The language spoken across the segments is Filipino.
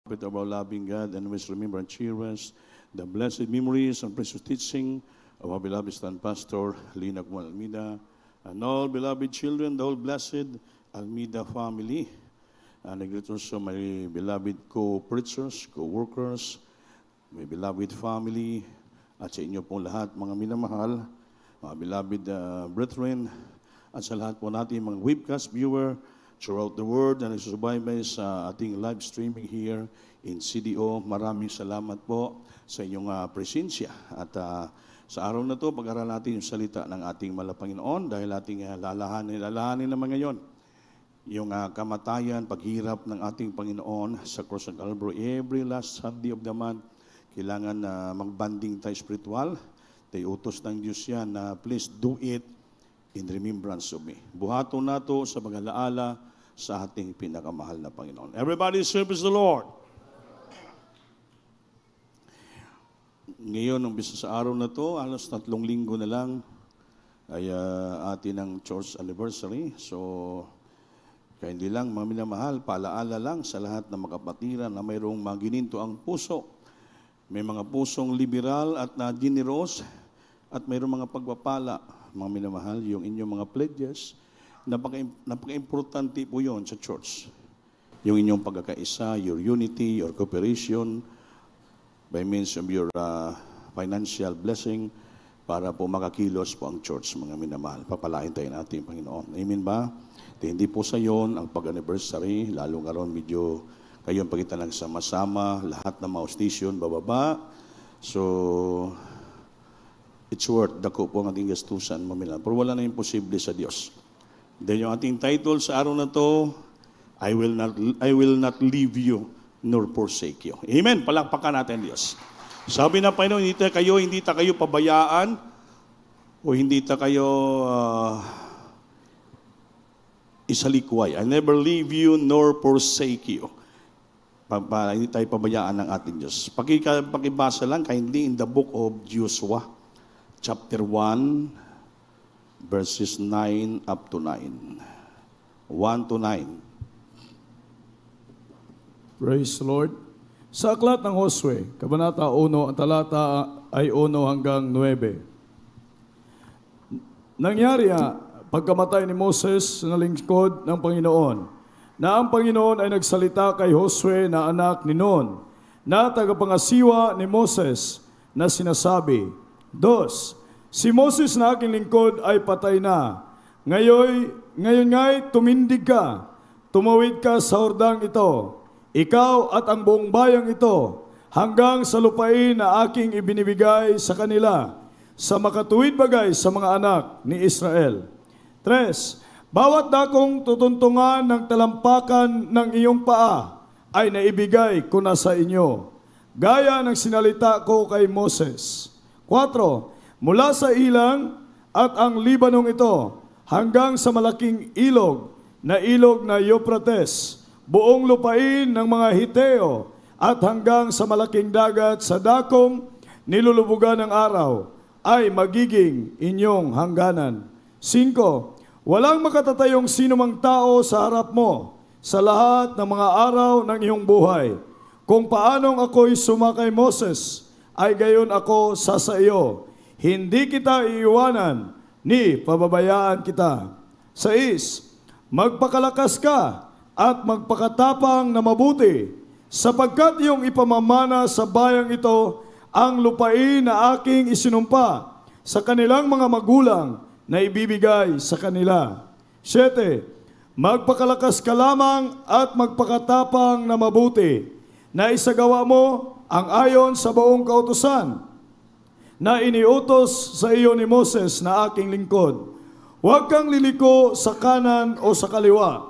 With our loving God, and we remember and cherish the blessed memories and precious teaching of our beloved stand pastor, Lina Guan Almeida, and all beloved children, the whole blessed Almeida family. And I greet also my beloved co-preachers, co-workers, my beloved family, at sa inyo pong lahat, mga minamahal, mga beloved brethren, at sa lahat po natin mga webcast viewer, throughout the world na nagsusubaybay sa ating live streaming here in CDO. Maraming salamat po sa inyong presensya. At sa araw na to, pag-aral natin yung salita ng ating Malapanginoon dahil ating lalahanin naman ngayon yung kamatayan, paghirap ng ating Panginoon sa cross ng Calvary. Every last Sunday of the month, kailangan magbanding tayo spiritual. Tayo utos ng Diyos yan na please do it in remembrance of me. Buhaton nato sa pag-alaala sa ating pinakamahal na Panginoon. Everybody service the Lord. Ngayon, umpisa sa araw na to, alas 3 linggo na lang ay atin ang church anniversary. So, kaya hindi lang, mga minamahal, paalaala lang sa lahat ng makapatiran na mayroong magininto ang puso. May mga pusong liberal at generous at mayroong mga pagpapala. Mga minamahal, yung inyong mga pledges, napaka-importante po yun sa church. Yung inyong pagkakaisa, your unity, your cooperation, by means of your financial blessing, para po makakilos po ang church, mga minamahal. Papalain tayo natin, Panginoon. Amen ba? Hindi po sa yon ang pag-anniversary, lalo nga ron medyo kayong pagkita lang sama-sama, lahat ng mga station bababa. So, it's worth dako po ang ating gastusan, mamilan. Pero wala na imposible sa Diyos. Then yung ating title sa araw na to, I will not leave you nor forsake you. Amen. Palakpakan natin Diyos. Sabi ng Panginoon, hindi ta kayo pabayaan o hindi ta kayo isalikway. I never leave you nor forsake you. Hindi tayo pabayaan ng ating Diyos. Pakibasa lang, kindly in the book of Joshua, chapter 1, verses 9 up to 9. 1 to 9. Praise the Lord. Sa aklat ng Josue, Kabanata 1, ang talata ay 1 hanggang 9. Nangyari pagkamatay ni Moses na lingkod ng Panginoon, na ang Panginoon ay nagsalita kay Josue na anak ni Nun, na tagapangasiwa ni Moses, na sinasabi, Dos, si Moses na aking lingkod ay patay na. Ngayon nga'y tumindig ka, tumawid ka sa hordang ito, ikaw at ang buong bayang ito, hanggang sa lupain na aking ibinibigay sa kanila, sa makatuwid bagay sa mga anak ni Israel. 3. Bawat dakong tutuntungan ng talampakan ng iyong paa ay naibigay ko na sa inyo, gaya ng sinalita ko kay Moses. 4. Mula sa ilang at ang Libanong ito hanggang sa malaking ilog na Euphrates, buong lupain ng mga Hiteo at hanggang sa malaking dagat sa dakong nilulubugan ng araw ay magiging inyong hangganan. 5. Walang makatatayong sinumang tao sa harap mo sa lahat ng mga araw ng iyong buhay. Kung paanong ako'y sumakay Moses, ay gayon ako sa iyo. Hindi kita iiwanan, ni pababayaan kita. 6. Magpakalakas ka at magpakatapang na mabuti, sapagkat iyong ipamamana sa bayang ito ang lupain na aking isinumpa sa kanilang mga magulang na ibibigay sa kanila. 7. Magpakalakas ka lamang at magpakatapang na mabuti, na isagawa mo ang ayon sa buong kautusan na iniutos sa iyo ni Moses na aking lingkod. Huwag kang liliko sa kanan o sa kaliwa,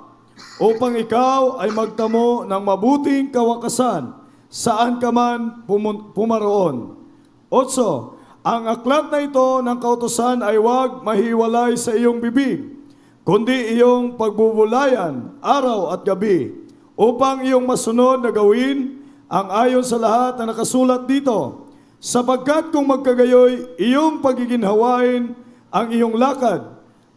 upang ikaw ay magtamo ng mabuting kawakasan saan ka man pumaroon. 8. Ang aklat na ito ng kautusan ay huwag mahiwalay sa iyong bibig, kundi iyong pagbubulayan araw at gabi, upang iyong masunod na gawin ang ayon sa lahat na nakasulat dito. Sapagkat kung magkagayoy, iyong pagiginhawain ang iyong lakad,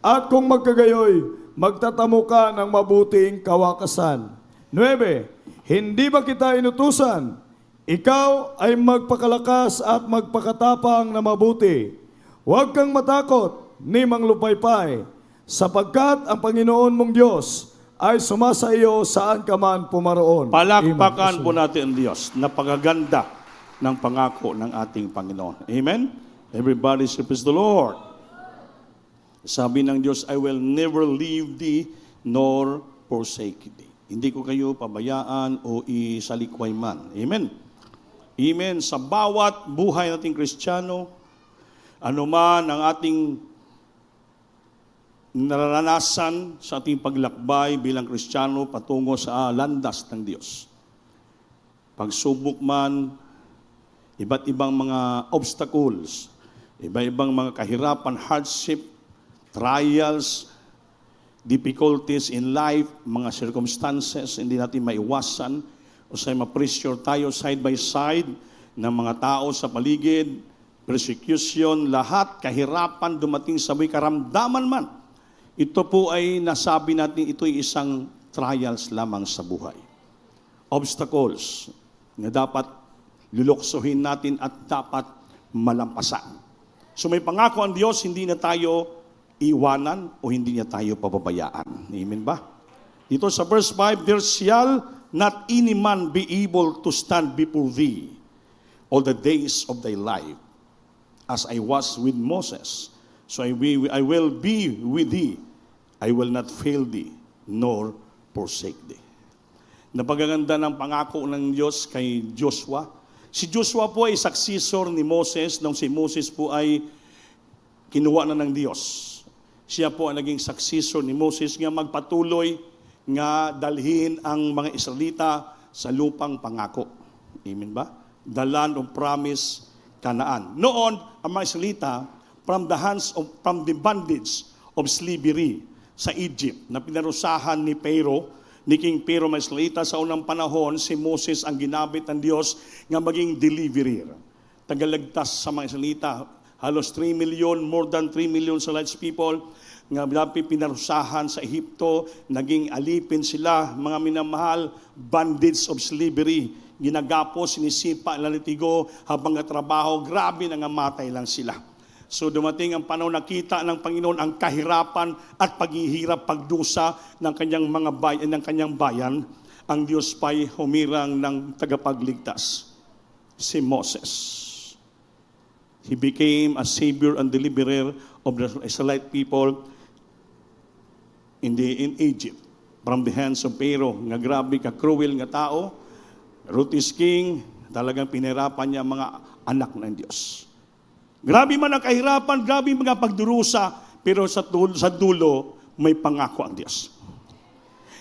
at kung magkagayoy, magtatamo ka ng mabuting kawakasan. 9. Hindi ba kita inutusan? Ikaw ay magpakalakas at magpakatapang na mabuti. Huwag kang matakot ni manglupaypay, sapagkat ang Panginoon mong Diyos ay sumasa iyo saan ka man pumaroon. Palakpakan Amen. po natin ang Diyos. Napakaganda ng pangako ng ating Panginoon. Amen? Everybody say, praise the Lord. Sabi ng Diyos, I will never leave thee nor forsake thee. Hindi ko kayo pabayaan o isalikway man. Amen? Amen. Sa bawat buhay nating Kristiyano, anuman ang ating naranasan sa ating paglakbay bilang Kristiyano patungo sa landas ng Diyos. Pagsubok man, iba't ibang mga obstacles, iba-ibang mga kahirapan, hardship, trials, difficulties in life, mga circumstances, hindi natin maiwasan o sa ma-pressure tayo side by side ng mga tao sa paligid, persecution, lahat, kahirapan, dumating sa may karamdaman man. Ito po ay nasabi natin, ito ay isang trials lamang sa buhay. Obstacles na dapat luluksohin natin at dapat malampasan. So may pangako ang Diyos, hindi na tayo iwanan o hindi niya tayo pababayaan. Amen ba? Dito sa verse 5, there shall not any man be able to stand before thee all the days of thy life, as I was with Moses. So I will be with thee. I will not fail thee, nor forsake thee. Napagaganda ng pangako ng Diyos kay Joshua. Si Joshua po ay successor ni Moses nung si Moses po ay kinuha na ng Diyos. Siya po ang naging successor ni Moses nga magpatuloy nga dalhin ang mga Israelita sa lupang pangako. Amen ba? The land of promise, Canaan. Noon, ang mga Israelita from the bondage of slavery sa Egypt na pinarusahan ni Pharaoh, ni King Pharaoh, mga Israelita sa unang panahon, si Moses ang ginamit ng Diyos nga maging deliverer. Tagalagtas sa mga Israelita. Halos 3 million, more than 3 million sa large people, nga pinarusahan sa Ehipto, naging alipin sila, mga minamahal, bandits of slavery, ginagapo, sinisipa, lalitigo, habang trabaho, grabe nangamatay lang sila. So dumating ang panahon, nakita ng Panginoon ang kahirapan at paghihirap, pagdusa ng kanyang mga bayan, ng kanyang bayan. Ang Diyos pa'y humirang ng tagapagligtas, si Moses. He became a savior and deliverer of the Israelite people in Egypt from the hands of Pharaoh. Nga grabe ka cruel nga tao. Ruth is king, talagang pinahirapan niya mga anak ng Diyos. Grabe man ang kahirapan, grabe mga pagdurusa, pero sa dulo may pangako ang Diyos.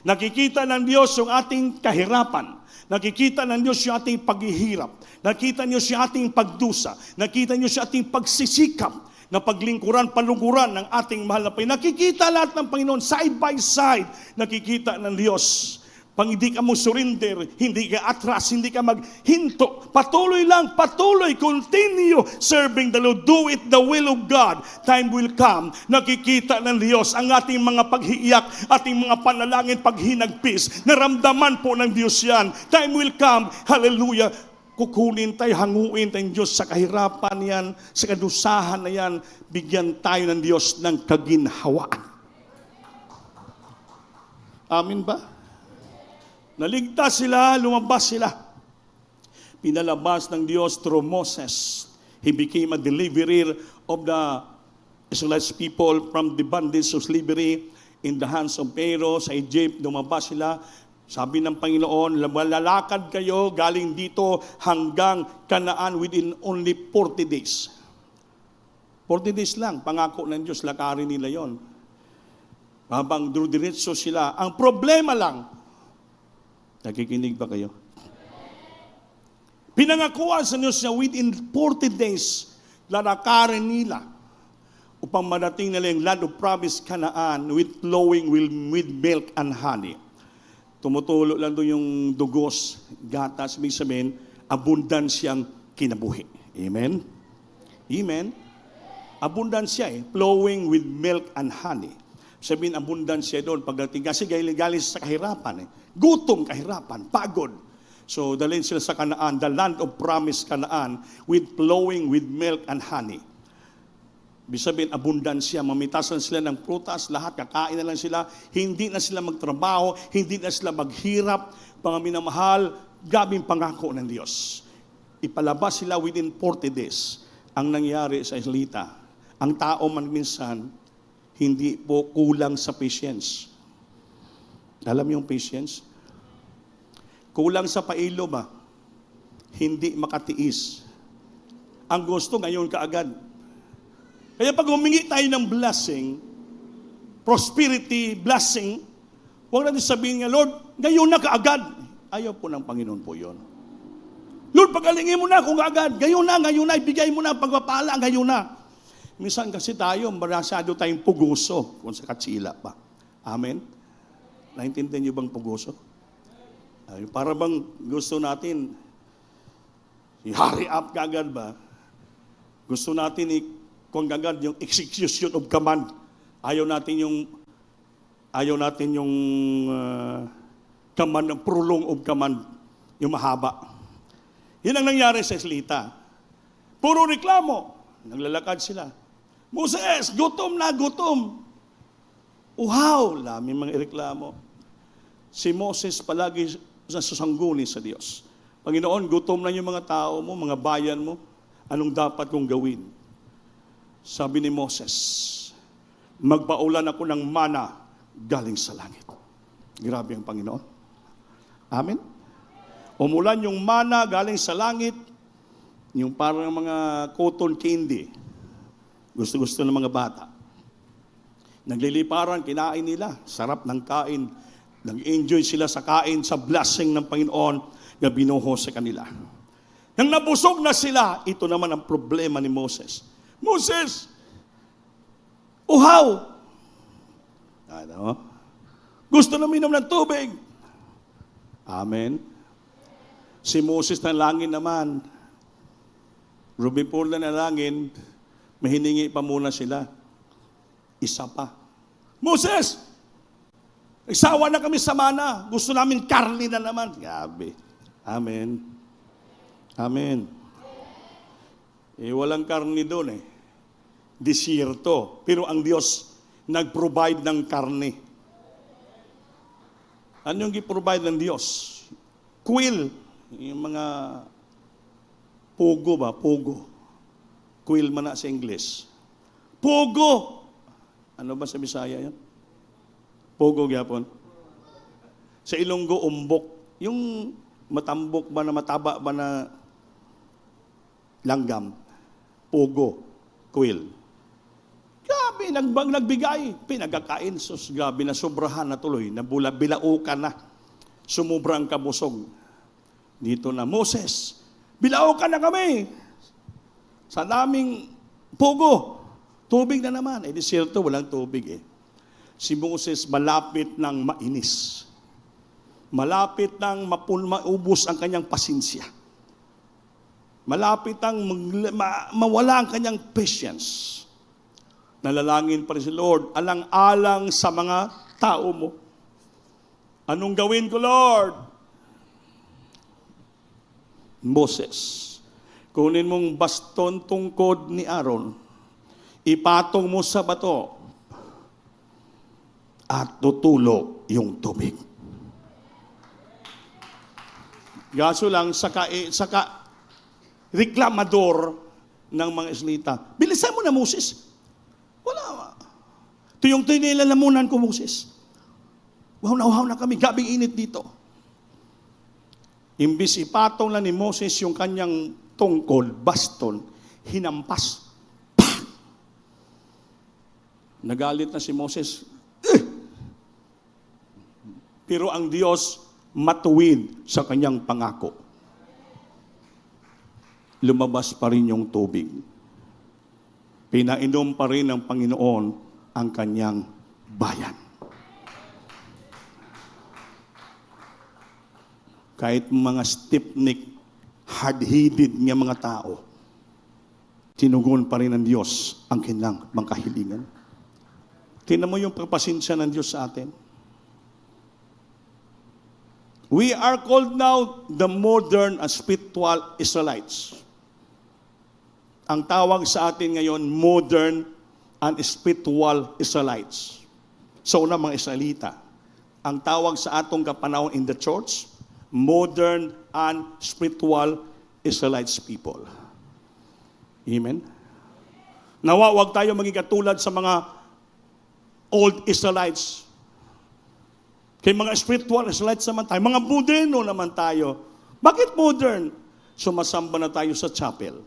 Nakikita ng Diyos yung ating kahirapan. Nakikita ng Diyos yung ating paghihirap. Nakita niyo siya ating pagdusa. Nakita niyo siya ating pagsisikap na paglingkuran, paluguran ng ating mahal na Panginoon. Nakikita lahat ng Panginoon, side by side. Nakikita ng Diyos. Pag hindi ka mo surrender, hindi ka atras, hindi ka maghinto. Patuloy lang, patuloy. Continue serving the Lord. Do it the will of God. Time will come. Nakikita ng Diyos ang ating mga paghiiyak, ating mga panalangin, paghinagpis. Naramdaman po ng Diyos yan. Time will come. Hallelujah. Kukunin tayo, hanguin tayong Diyos sa kahirapan yan, sa kadusahan na yan, bigyan tayo ng Diyos ng kaginhawaan. Amin ba? Naligtas sila, lumabas sila. Pinalabas ng Diyos through Moses. He became a deliverer of the Israelite people from the bondage of slavery in the hands of Pharaoh. Sa Egypt, lumabas sila. Sabi ng Panginoon, lalakad kayo galing dito hanggang Canaan within only 40 days. 40 days lang, pangako ng Diyos, lakarin nila yon. Habang dudiretso sila. Ang problema lang, nakikinig ba kayo? Pinangakuan sa Diyos na within 40 days, lalakarin nila upang madating nila yung land of promise Canaan with flowing with milk and honey. Tumutulo lang doon yung dugos, gatas, may sabihin, abundansyang kinabuhi. Amen? Amen? Abundansya flowing with milk and honey. Sabihin, abundansya doon pagdating. Kasi galing sa kahirapan. Gutom, kahirapan, pagod. So, dalhin sila sa Canaan, the land of promise Canaan, with flowing with milk and honey. Ibig sabihin, abundansya, mamitasan sila ng prutas, lahat, kakain na lang sila, hindi na sila magtrabaho, hindi na sila maghirap, mga minamahal, gabing pangako ng Diyos. Ipalabas sila within 40 days. Ang nangyari sa Israelita, ang tao man minsan, hindi po kulang sa patience. Alam niyo yung patience? Kulang sa pailo ba? Hindi makatiis. Ang gusto ngayon kaagad. Kaya pag humingi tayo ng blessing, prosperity, blessing, huwag natin sabihin nga, Lord, ngayon na kaagad. Ayaw po ng Panginoon po yon. Lord, pagalingin mo na kung kaagad. Ngayon na, ibigay mo na ang pagpapala, ngayon na. Minsan kasi tayo, masyado tayong puguso kung sa katsila pa. Amen? Naintindihan niyo bang puguso? Para bang gusto natin, hurry up kagad ba? Gusto natin kung kagad yung execution of command. Ayaw natin yung command, ng prolong of command, yung mahaba. Yan ang nangyari sa Israelita. Puro reklamo. Naglalakad sila. Moses, gutom na, gutom. Uhaw, laming mga reklamo. Si Moses palagi sasangguni sa Diyos. Panginoon, gutom na yung mga tao mo, mga bayan mo, anong dapat kong gawin? Sabi ni Moses, magpaulan ako ng mana galing sa langit. Grabe ang Panginoon. Amen? Umulan yung mana galing sa langit, yung parang mga cotton candy. Gusto-gusto ng mga bata. Nagliliparan, kinain nila. Sarap ng kain. Nag-enjoy sila sa kain, sa blessing ng Panginoon na binuho sa kanila. Nang nabusog na sila, ito naman ang problema ni Moses. Moses, uhaw! Ano? Gusto na minom ng tubig. Amen. Si Moses ng langin naman, Rubipur na langin, mahiningi pa muna sila. Isa pa. Moses! Isawa na kami sa mana. Gusto namin karne na naman. Grabe. Amen. Amen. Walang karne doon eh. Desierto. Pero ang Diyos nag-provide ng karne. Ano yung i-provide ng Diyos? Quail. Yung mga pogo ba? Pogo. Quail man na sa English. Pogo. Ano ba sa Bisaya yan? Pogo gyapon. Sa Ilonggo, umbok. Yung matambok ba na mataba ba na langgam. Pogo. Quail. Grabe, nagbigay. Pinagkakain. Sus, grabe na sobrahan na tuloy. Bilaukan na. Sumubra ang kabusog. Dito na, Moses, bilaukan na kami. Sa daming pogo. Tubig na naman. Desierto, walang tubig eh. Si Moses malapit ng mainis. Malapit ng maubos ang kanyang pasinsya. Malapit ang mawala ang kanyang patience. Nalalangin pa rin si Lord, alang-alang sa mga tao mo. Anong gawin ko, Lord? Moses, kunin mong baston tungkod ni Aaron, ipatong mo sa bato, at tutulo yung tubig. Gaso lang, saka reklamador ng mga Israelita. Bilisan mo na, Moses. Wala. Tuyong-tuyo nilalamunan ko, Moses. Uhaw na kami. Gabing init dito. Imbis ipatong lang ni Moses yung kanyang tungkol, baston, hinampas. Pah! Nagalit na si Moses. Pero ang Diyos matuwid sa kanyang pangako. Lumabas pa rin yung tubig. Pinainom pa rin ng Panginoon ang kanyang bayan. Kahit mga stiff-neck, hard-headed nga mga tao, tinugon pa rin ng Diyos ang kanilang mga kahilingan. Tingnan mo yung pagpasensya ng Diyos sa atin. We are called now the modern and spiritual Israelites. Ang tawag sa atin ngayon, modern and spiritual Israelites. So una mga Israelita. Ang tawag sa atong kapanahon in the church, modern and spiritual Israelites people. Amen? Nawa, wag tayo maging katulad sa mga old Israelites. Kay mga spiritual Israelites naman tayo, mga moderno naman tayo. Bakit modern? Sumasamba na tayo sa chapel.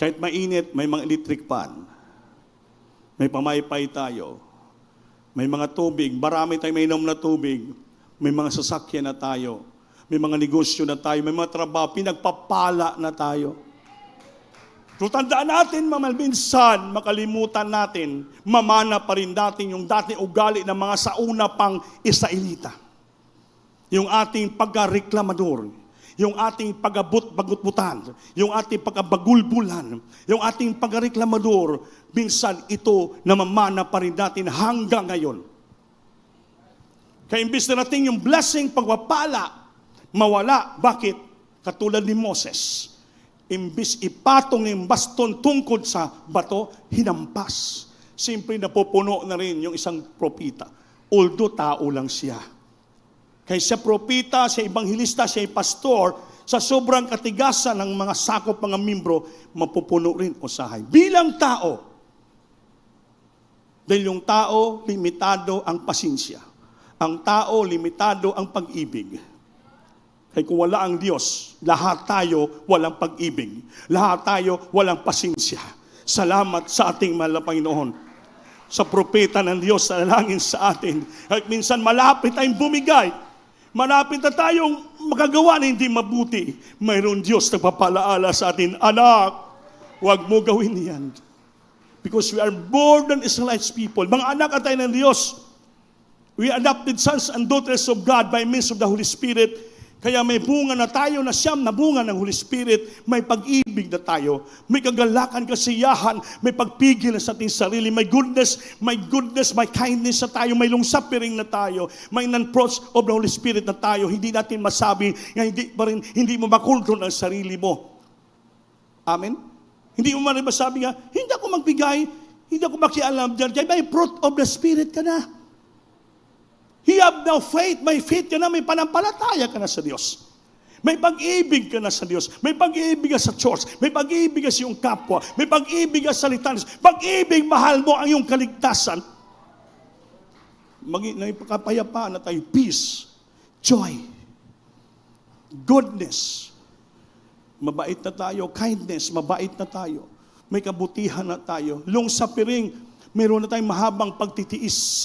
Kahit mainit, may mga electric fan. May pamaypay tayo. May mga tubig, marami tayong may inom na tubig. May mga sasakyan na tayo. May mga negosyo na tayo. May mga trabaho, pinagpapala na tayo. So tandaan natin, minsan makalimutan natin, mamana pa rin natin yung dating ugali ng mga sauna pang Israelita. Yung ating pagkareklamador, yung ating pagabut-bagutbutan, yung ating pagkabagulbulan, yung ating pagkareklamador, minsan ito namamana pa rin natin hanggang ngayon. Kaya imbis na natin yung blessing, pagpapala, mawala. Bakit? Katulad ni Moses. Imbis ipatong yung baston tungkod sa bato, hinampas. Siyempre napupuno na rin yung isang propita. Although tao lang siya. Kaya siya propita, siya ebanghilista, siya pastor, sa sobrang katigasan ng mga sakop, mga membro, mapupuno rin usahay. Bilang tao, dahil yung tao, limitado ang pasensya. Ang tao, limitado ang pag-ibig. Kaya kung wala ang Diyos, lahat tayo walang pag-ibig. Lahat tayo walang pasensya. Salamat sa ating mahal na Panginoon. Sa propeta ng Diyos na nalangin sa atin. At minsan malapit tayong bumigay. Malapit na tayong makagawa na hindi mabuti. Mayroon Diyos na papalaala sa atin, anak, huwag mo gawin yan. Because we are born than Israelites people. Mga anak at tayo ng Diyos. We adopted sons and daughters of God by means of the Holy Spirit. Kaya may bunga na tayo na siyam na bunga ng Holy Spirit, may pag-ibig na tayo, may kagalakan, kasiyahan, may pagpigil na sa ating sarili, may goodness, may kindness na tayo, may long-suffering na tayo, may non-fruits of the Holy Spirit na tayo. Hindi natin masabi na hindi mo makontrol ang sarili mo. Amen? Hindi mo masabi nga, hindi ako magbigay, hindi ako makialam dyan, kaya may fruit of the Spirit ka na. You have now faith. May faith ka na, may panampalataya ka na sa Diyos. May pag-ibig ka na sa Diyos. May pag-ibig ka sa church. May pag-ibig ka sa iyong kapwa. May pag-ibig ka sa litanus. Pag-ibig, mahal mo ang iyong kaligtasan. May kapayapaan na tayo. Peace, joy, goodness. Mabait na tayo. Kindness, mabait na tayo. May kabutihan na tayo. Long-suffering, mayroon na tayong mahabang pagtitiis.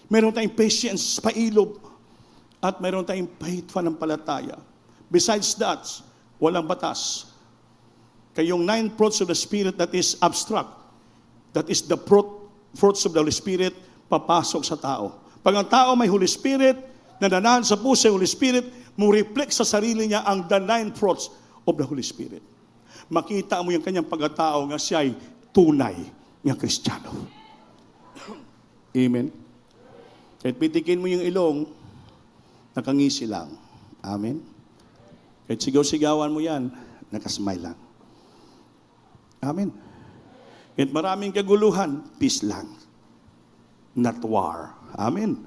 Mayroon tayong patience, pailob, at mayroon tayong faith, panampalataya. Besides that, walang batas. Kaya yung 9 fruits of the Spirit that is abstract, that is the fruits of the Holy Spirit, papasok sa tao. Pag ang tao may Holy Spirit, nananahan sa puso yung Holy Spirit, mo reflect sa sarili niya ang the 9 fruits of the Holy Spirit. Makita mo yung kanyang pagkatao nga siya ay tunay nga Kristiyano. Amen. Kahit pitikin mo yung ilong, nakangisi lang. Amen? Kahit sigaw-sigawan mo yan, nakasmile lang. Amen? Kahit maraming kaguluhan, peace lang. Not war. Amen?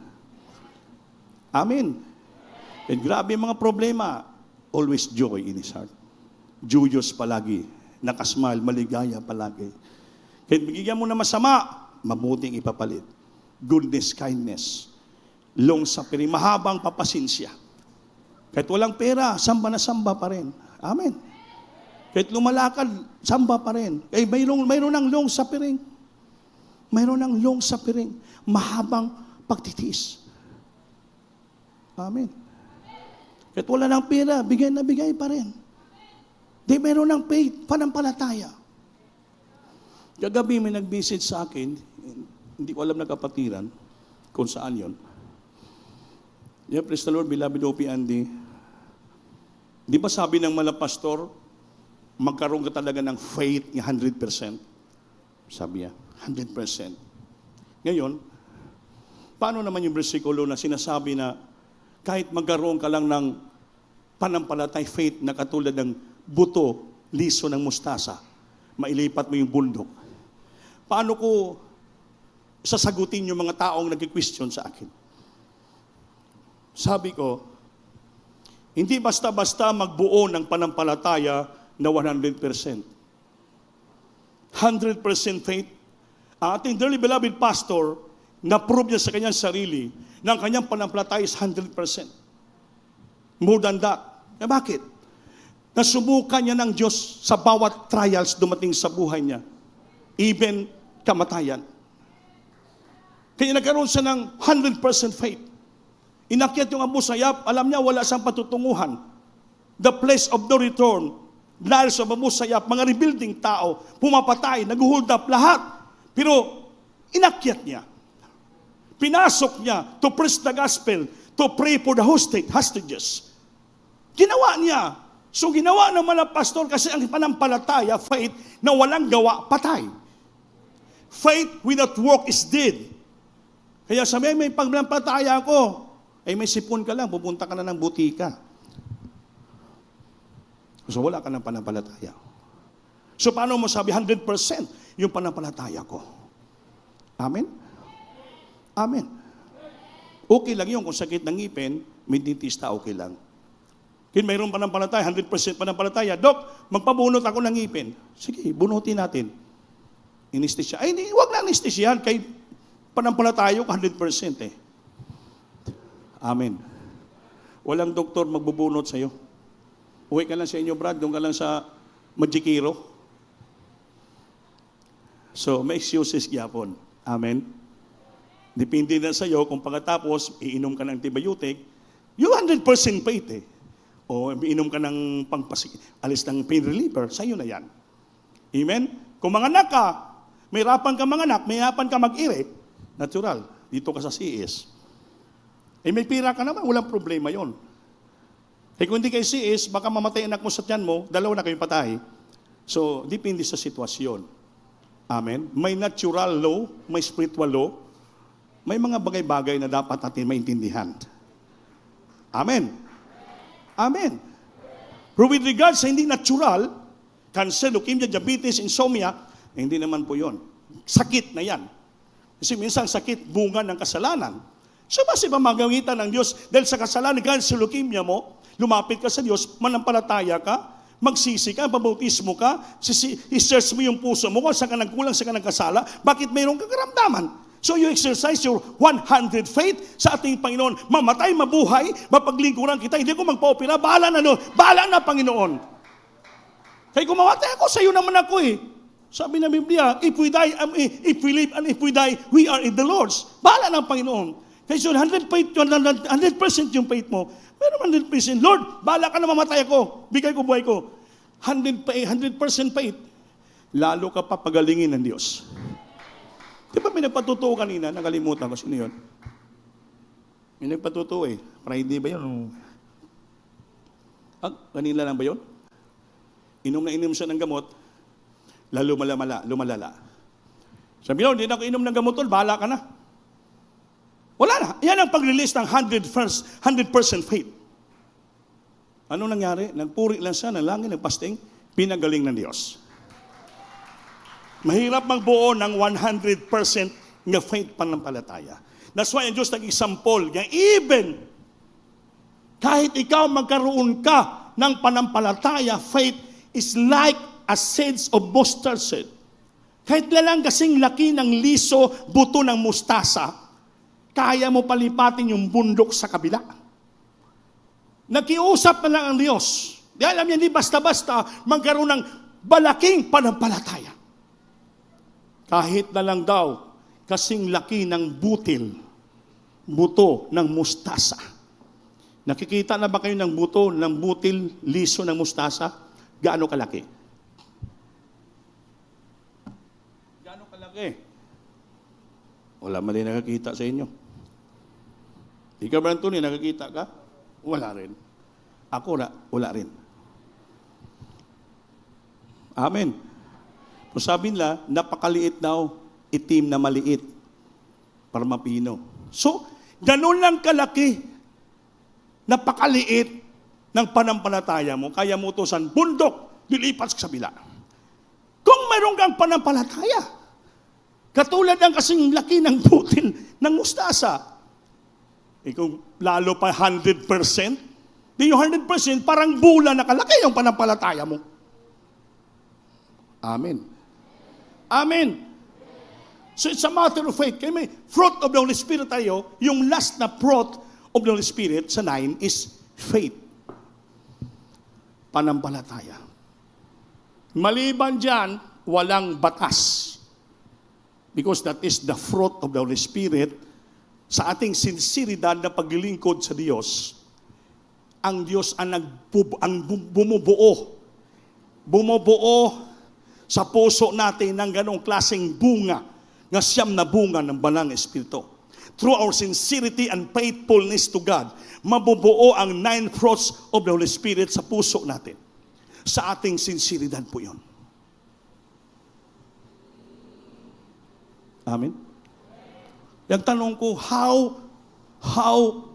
Amen? Kahit grabe mga problema, always joy in his heart. Joyous palagi. Nakasmile, maligaya palagi. Kahit bigyan mo na masama, mabuting ipapalit. Goodness, kindness, long-suffering, mahabang papasinsya. Kahit walang pera, samba na samba pa rin. Amen. Kahit lumalakad, samba pa rin. Mayroon ng long-suffering. Mayroon ng long-suffering. Mahabang pagtitiis. Amen. Kahit wala ng pera, bigay na bigay pa rin. Mayroon ng faith, panampalataya. Kagabi may nag-visit sa akin, hindi ko alam na kapatiran kung saan yon. Yeah, praise the Lord, beloved O.P. Andy. Di ba sabi ng mga pastor, magkaroon ka talaga ng faith ng 100%? Sabi niya, 100%. Ngayon, paano naman yung versikulo na sinasabi na Kahit magkaroon ka lang ng panampalatay faith na katulad ng buto, liso ng mustasa, mailipat mo yung bundok. Paano ko sasagutin yung mga taong nag-question sa akin? Sabi ko, hindi basta-basta magbuo ng panampalataya na 100%. 100% faith. Ang ating dearly beloved pastor, na-prove niya sa kanyang sarili na ang kanyang panampalataya is 100%. More than that. Eh bakit? Nasubukan niya ng Diyos sa bawat trials dumating sa buhay niya. Even kamatayan. Kaya nagkaroon siya ng 100% faith. Inakyat yung Abu Sayyaf, alam niya wala siyang patutunguhan. The place of no return. Dahil sa Abu Sayyaf, mga rebuilding tao, pumapatay, nag-hold up lahat. Pero inakyat niya. Pinasok niya to preach the gospel, to pray for the hostages. Ginawa niya. So ginawa naman ng pastor kasi ang panampalataya, faith, na walang gawa, patay. Faith without work is dead. Kaya sabi, may pagpanampalataya ako, ay may sipon ka lang, pupunta ka na ng butika. So wala ka ng panampalataya. So paano mo sabi 100% yung panampalataya ko? Amen? Amen. Okay lang yun kung sakit ng ngipin, may dentista, okay lang. Kung mayroon panampalataya, 100% panampalataya, Dok, magpabunot ako ng ngipin. Sige, bunutin natin. Anesthesia. Ay, huwag na anesthesiahan, kay panampalataya ko 100% eh. Amen. Walang doktor magbubunot sa'yo. Uwi ka lang sa inyo, Brad, doon ka lang sa Majikiro. So, may excuses gyapon. Amen. Depende na sa'yo kung pagkatapos, iinom ka ng antibiotic, yung 100% faith eh. O iinom ka ng alis ng pain reliever, sa'yo na yan. Amen? Kung manganak ka, may hirapan ka manganak, may hirapan ka mag-ire, natural, dito ka sa CS. Eh may pira ka naman, walang problema yon. Eh kung hindi kayo CS, baka mamatay anak mo sa tiyan mo, dalawa na kayo patay. So, depende sa sitwasyon. Amen? May natural law, may spiritual law, may mga bagay-bagay na dapat natin maintindihan. Amen? Amen. Pero with regards sa hindi natural, cancer, leukemia, diabetes, insomnia, eh, hindi naman po yon. Sakit na yan. Kasi minsan sakit, bunga ng kasalanan. So base ba magawitan ng Diyos dahil sa kasalanan, cancer, leukemia mo, lumapit ka sa Diyos, manampalataya ka, magsisi ka, pabautismo ka, i-search mo yung puso mo kung saan ka nagkulang, saan ka nagkasala, bakit mayroong kakaramdaman? So you exercise your 100 faith sa ating Panginoon. Mamatay, mabuhay, mapaglingkuran kita. Hindi ko magpa-opera, bahala na no. Bahala na, Panginoon. Kaya kung mamatay ako, sa iyo naman ako eh. Sabi ng Biblia, if we live and if we die, we are in the Lord's. Bahala na, Panginoon. Kaya so 100% yung faith mo. Meron 100%. Lord, bahala ka na mamatay ako. Bigay ko buhay ko. 100% faith. Lalo ka papagalingin ng Diyos. Di ba may nagpatutuo kanina? Nakalimutan ko. Sino yun? May nagpatutuo eh. Friday ba yun? Kanina lang ba yun? Inom na inom siya ng gamot, lalo lumalala. Sabi nyo, hindi na ako inom ng gamot, bahala ka na. Wala na. Yan ang pag-release ng 100% faith. Ano nangyari? Nagpuri lang siya, nalangin, nagpasting, pinagaling ng Diyos. Mahirap magbuo ng 100% ng faith panampalataya. That's why ang Diyos nag-example, even kahit ikaw magkaroon ka ng panampalataya, faith is like a seeds of mustard seed. Kahit lang kasing laki ng liso, buto ng mustasa, kaya mo palipatin yung bundok sa kabila. Nakiusap na lang ang Diyos. Di alam niya, hindi basta-basta magkaroon ng malaking panampalataya. Kahit na lang daw, kasing laki ng buto ng mustasa. Nakikita na ba kayo ng buto, ng butil, liso ng mustasa? Gaano kalaki? Gaano kalaki? Wala man din nakakita sa inyo. Ikaw ba, Antonio, nakakita ka? Wala rin. Ako wala rin. Amen. Kung sabi nila, napakaliit daw, itim na maliit. Para mapino. So, ganun lang kalaki napakaliit ng panampalataya mo, kaya mo utusan, bundok, dilipat sa kabila. Kung mayroon kang panampalataya, katulad ng kasing laki ng butil ng mustasa, kung lalo pa 100%, di yung 100% parang bula na kalaki yung panampalataya mo. Amen. Amen. So it's a matter of faith. Kaya may fruit of the Holy Spirit tayo, yung last na fruit of the Holy Spirit sa 9 is faith. Panampalataya. Maliban dyan, walang batas. Because that is the fruit of the Holy Spirit. Sa ating sinseridad na paglilingkod sa Diyos, ang Diyos ang bumubuo sa puso natin ng ganong klaseng bunga, nga siyam na bunga ng Banal Espiritu. Through our sincerity and faithfulness to God, mabubuo ang 9 fruits of the Holy Spirit sa puso natin. Sa ating sinseridad po yun. Amen? Yung tanong ko, how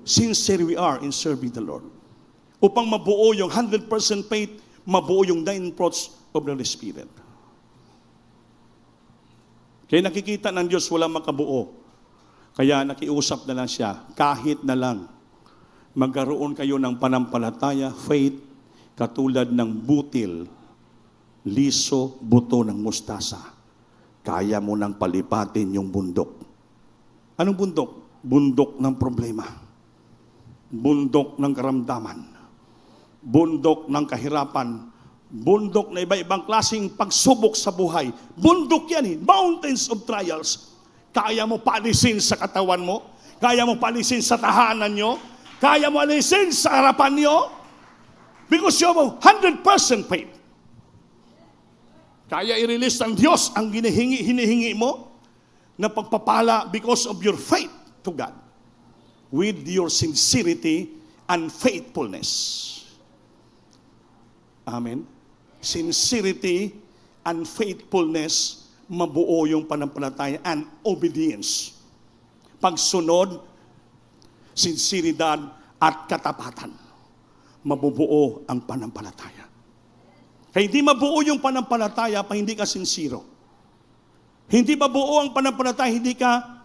sincere we are in serving the Lord. Upang mabuo yung 100% faith, mabuo yung 9 fruits of the Holy Spirit. Kaya nakikita ng Diyos walang makabuo. Kaya nakiusap na lang siya, kahit na lang magkaroon kayo ng panampalataya, faith, katulad ng butil, liso, buto ng mustasa. Kaya mo nang palipatin yung bundok. Anong bundok? Bundok ng problema. Bundok ng karamdaman. Bundok ng kahirapan. Bundok na iba-ibang klaseng pagsubok sa buhay. Bundok yan mountains of trials. Kaya mo paalisin sa katawan mo. Kaya mo paalisin sa tahanan nyo. Kaya mo alisin sa harapan nyo. Because you have 100% faith. Kaya i-release ng Diyos ang hinihingi mo na pagpapala because of your faith to God. With your sincerity and faithfulness. Amen. Sincerity and faithfulness, mabuo yung panampalataya and obedience. Pagsunod, sinseridad at katapatan, mabubuo ang panampalataya. Kaya hindi mabuo yung panampalataya pa hindi ka sincero. Hindi mabuo ang panampalataya, hindi ka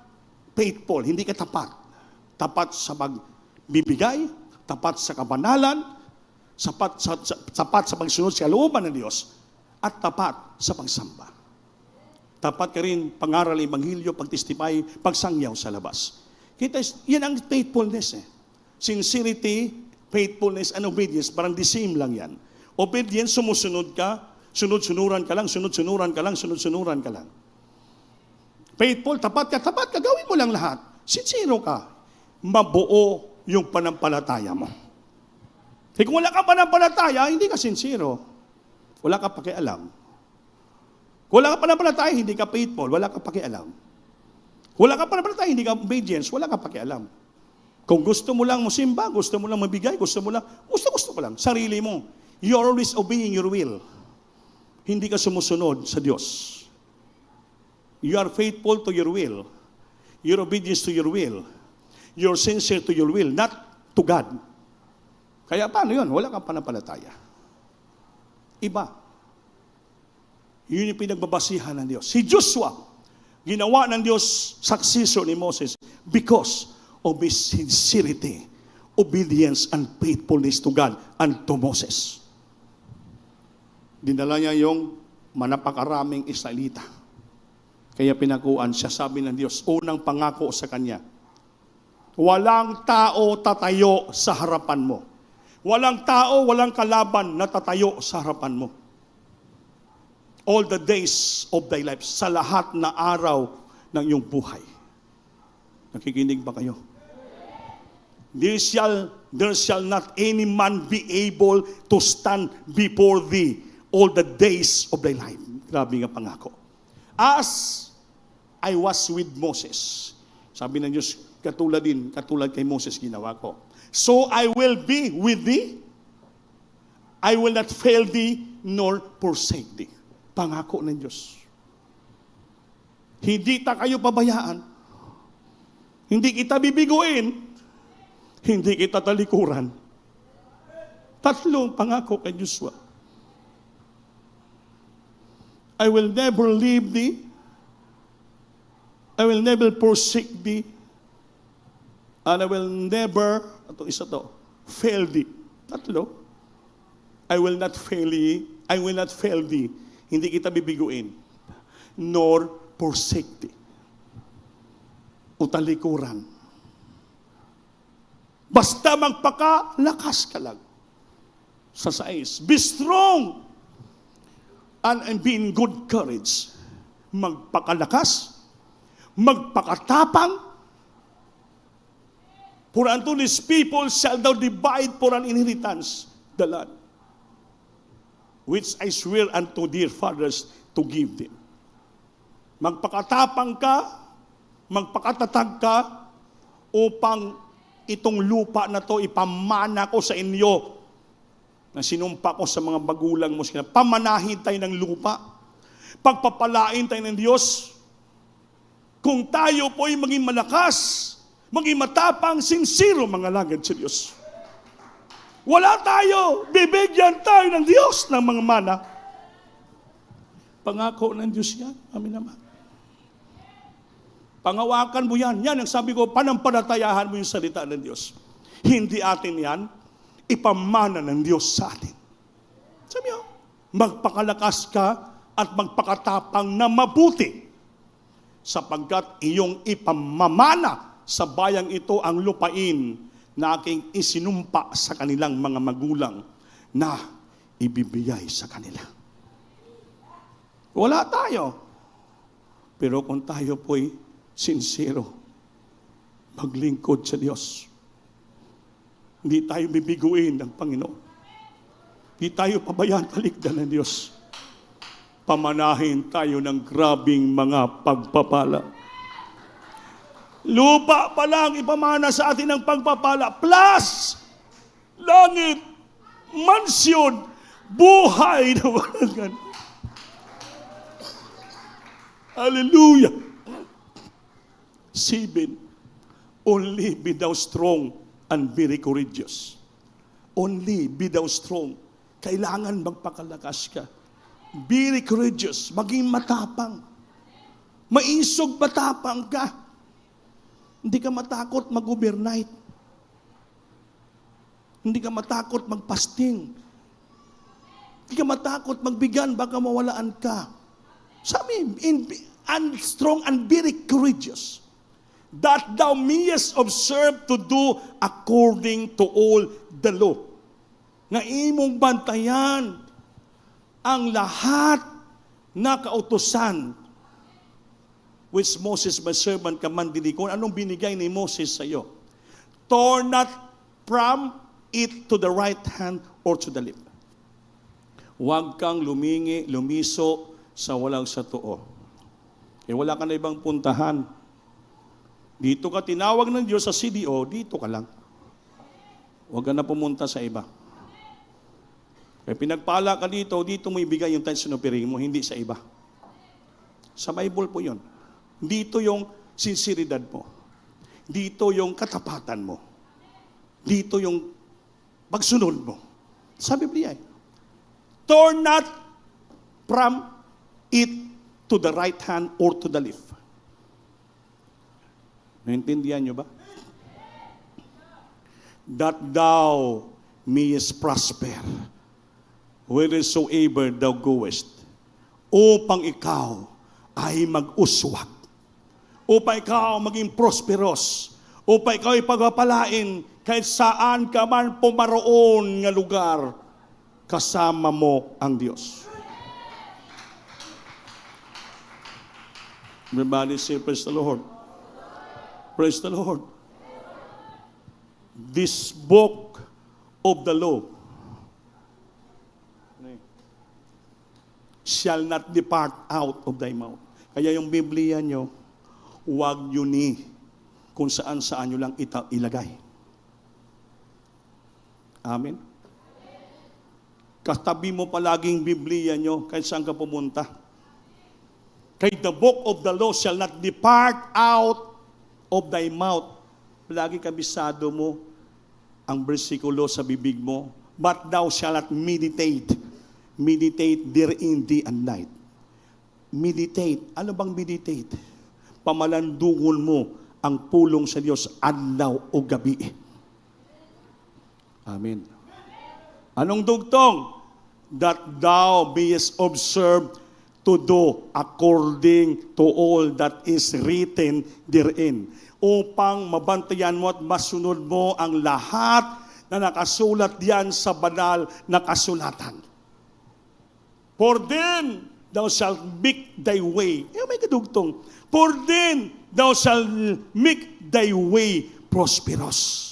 faithful, hindi ka tapat. Tapat sa pagbibigay, tapat sa kabanalan, tapat sa pagsunod sa kalooban ng Diyos, at tapat sa pagsamba. Tapat ka rin pangaral ng Ebanghelyo, pagtestify, pagsangyaw sa labas. Kita, yan ang faithfulness Sincerity, faithfulness, and obedience, parang the same lang yan. Obedience, sumusunod ka, sunod-sunuran ka lang, sunod-sunuran ka lang, sunod-sunuran ka lang. Faithful, tapat ka, gawin mo lang lahat. Sincero ka, mabuo yung panampalataya mo. Kung wala kang panampalataya, hindi ka sincero. Wala ka pakialam. Kung wala ka panampalataya, hindi ka faithful. Wala ka pakialam. Kung wala ka panampalataya, hindi ka obedience. Wala ka pakialam. Kung gusto mo lang musimba, gusto mo lang mabigay, gusto mo lang, sarili mo. You're always obeying your will. Hindi ka sumusunod sa Diyos. You are faithful to your will. You're obedience to your will. You're sincere to your will, not to God. Kaya paano yun? Wala kang panampalataya. Iba. Yun yung pinagbabasihan ng Diyos. Si Joshua, ginawa ng Diyos successor ni Moses because of his sincerity, obedience, and faithfulness to God and to Moses. Dinala niya yung manapakaraming Israelita. Kaya pinakuan siya, sabi ng Diyos, unang pangako sa kanya, walang tao tatayo sa harapan mo. Walang tao, walang kalaban na tatayo sa harapan mo. All the days of thy life, sa lahat na araw ng iyong buhay. Nakikinig ba kayo? There shall not any man be able to stand before thee all the days of thy life. Grabe nga pangako. As I was with Moses, sabi ng Diyos, katulad kay Moses ginawa ko. So I will be with thee. I will not fail thee nor forsake thee. Pangako ng Diyos. Hindi ta kayo pabayaan. Hindi kita bibiguin. Hindi kita talikuran. Tatlong pangako kay Joshua. I will never leave thee. I will never forsake thee. And I will never, fail thee. Tatlo. I will not fail thee. I will not fail thee. Hindi kita bibiguin. Nor forsake thee. O talikuran. Basta magpakalakas ka lang. Sa 6, be strong and be in good courage. Magpakalakas, magpakatapang, for unto these people shall thou divide for an inheritance the land, which I swear unto their fathers to give them. Magpakatapang ka, magpakatatag ka, upang itong lupa na to ipamana ko sa inyo, na sinumpa ko sa mga magulang mo, pamanahin tayo ng lupa, pagpapalain tayo ng Diyos. Kung tayo po ay maging malakas, maging matapang, sincero, mga lagad sa Diyos. Wala tayo, bibigyan tayo ng Diyos ng mga mana. Pangako ng Diyos yan, amin naman. Pangawakan mo yan. Yan ang sabi ko, panampalatayahan mo yung salita ng Diyos. Hindi atin yan, ipamana ng Diyos sa atin. Sabi niyo, magpakalakas ka at magpakatapang na mabuti, sapagkat iyong ipamamana sa bayang ito ang lupain na aking isinumpa sa kanilang mga magulang na ibibigay sa kanila. Wala tayo. Pero kung tayo po'y sincero, maglingkod sa Diyos, hindi tayo bibiguin ng Panginoon. Hindi tayo pabayaan talikdan ng Diyos. Pamanahin tayo ng grabing mga pagpapala. Lupa pa lang ipamana sa atin ng pagpapala, plus langit, mansyon, buhay na walang ganun. Hallelujah. 7. Only be thou strong and very courageous. Only be thou strong. Kailangan magpakalakas ka. Very courageous. Maging matapang. Maisog matapang ka. Hindi ka matakot mag-overnight. Hindi ka matakot mag-fasting. Hindi ka matakot magbigan, baka mawalaan ka. Sabi, strong and very courageous, that thou mayest observe to do according to all the law. Nga imong bantayan ang lahat na kautusan which Moses my servant commanded thee. Kung anong binigay ni Moses sa iyo. Turn not from it to the right hand or to the left. Huwag kang lumiso sa walang sa too. Wala ka na ibang puntahan. Dito ka tinawag ng Diyos sa CDO, dito ka lang. Huwag ka na pumunta sa iba. Kaya pinagpala ka dito, dito mo ibigay yung tithes and offering mo, hindi sa iba. Sa Bible po yun. Dito yung sinseridad mo. Dito yung katapatan mo. Dito yung pagsunod mo. Sa Biblia, turn not from it to the right hand or to the left. Naintindihan nyo ba? That thou mayest prosper whithersoever thou goest, upang ikaw ay mag-uswag, upang ikaw maging prosperous, upang ikaw ay pagpapalain kahit saan ka man pumaroon nga lugar, kasama mo ang Diyos. Everybody say, praise the Lord. Praise the Lord. This book of the law shall not depart out of thy mouth. Kaya yung Biblia nyo, huwag nyo ni kung saan-saan nyo lang ilagay. Amen? Katabi mo palaging Biblia nyo kahit saan ka pumunta. Kay the book of the law shall not depart out of thy mouth. Lagi kabisado mo ang bersikulo sa bibig mo. But thou shalt meditate therein day and night. Meditate. Ano bang meditate? Pamalandungon mo ang pulong sa Diyos adlaw o gabi. Amen. Anong dugtong? That thou mayest observe to do according to all that is written therein. Upang mabantayan mo at masunod mo ang lahat na nakasulat diyan sa banal na kasulatan. For then thou shalt make thy way. May kadugtong. For then thou shalt make thy way prosperous.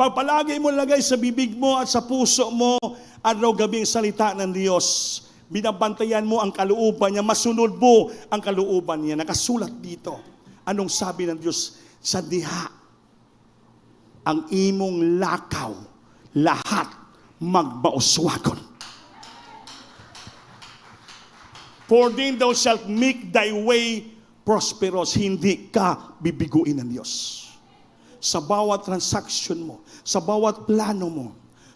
Pagpalagay mo lagay sa bibig mo at sa puso mo araw-gabing salita ng Diyos. Binabantayan mo ang kalooban niya, masunod mo ang kalooban niya. Nakasulat dito. Anong sabi ng Diyos? Sa diha, ang imong lakaw, lahat magbauswagon. For then thou shalt make thy way prosperous. Hindi ka bibiguin ng Diyos. Sa bawat transaction mo, sa bawat plano mo,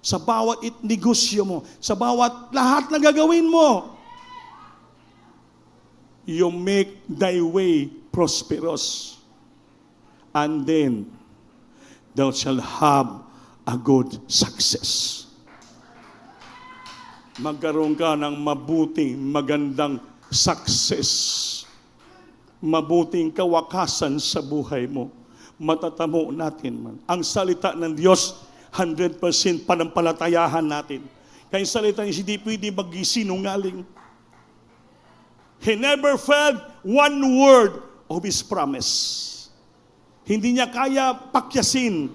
sa bawat negosyo mo, sa bawat lahat na gagawin mo, you make thy way prosperous. And then, thou shalt have a good success. Magkaroon ka ng mabuting, magandang success. Mabuting kawakasan sa buhay mo. Matatamo natin man. Ang salita ng Diyos, 100% panampalatayahan natin. Kaya yung salita niya, hindi pwede mag-sinungaling. He never failed one word of His promise. Hindi niya kaya pakyasin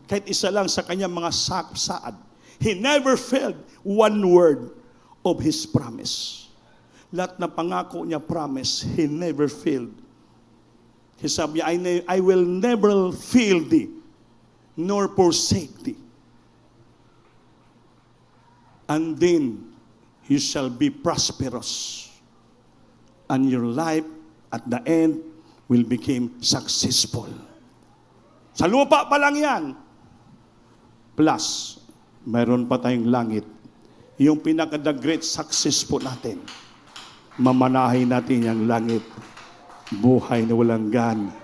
kahit isa lang sa kanyang mga saad. He never failed one word of His promise. Lahat na pangako niya promise, He never failed. He sabi, I will never fail thee, nor forsake thee. And then, you shall be prosperous. And your life, at the end, will become successful. Sa lupa pa lang yan. Plus, mayroon pa tayong langit. Yung pinaka-the great success po natin. Mamanahin natin yung langit. Buhay na walang gan.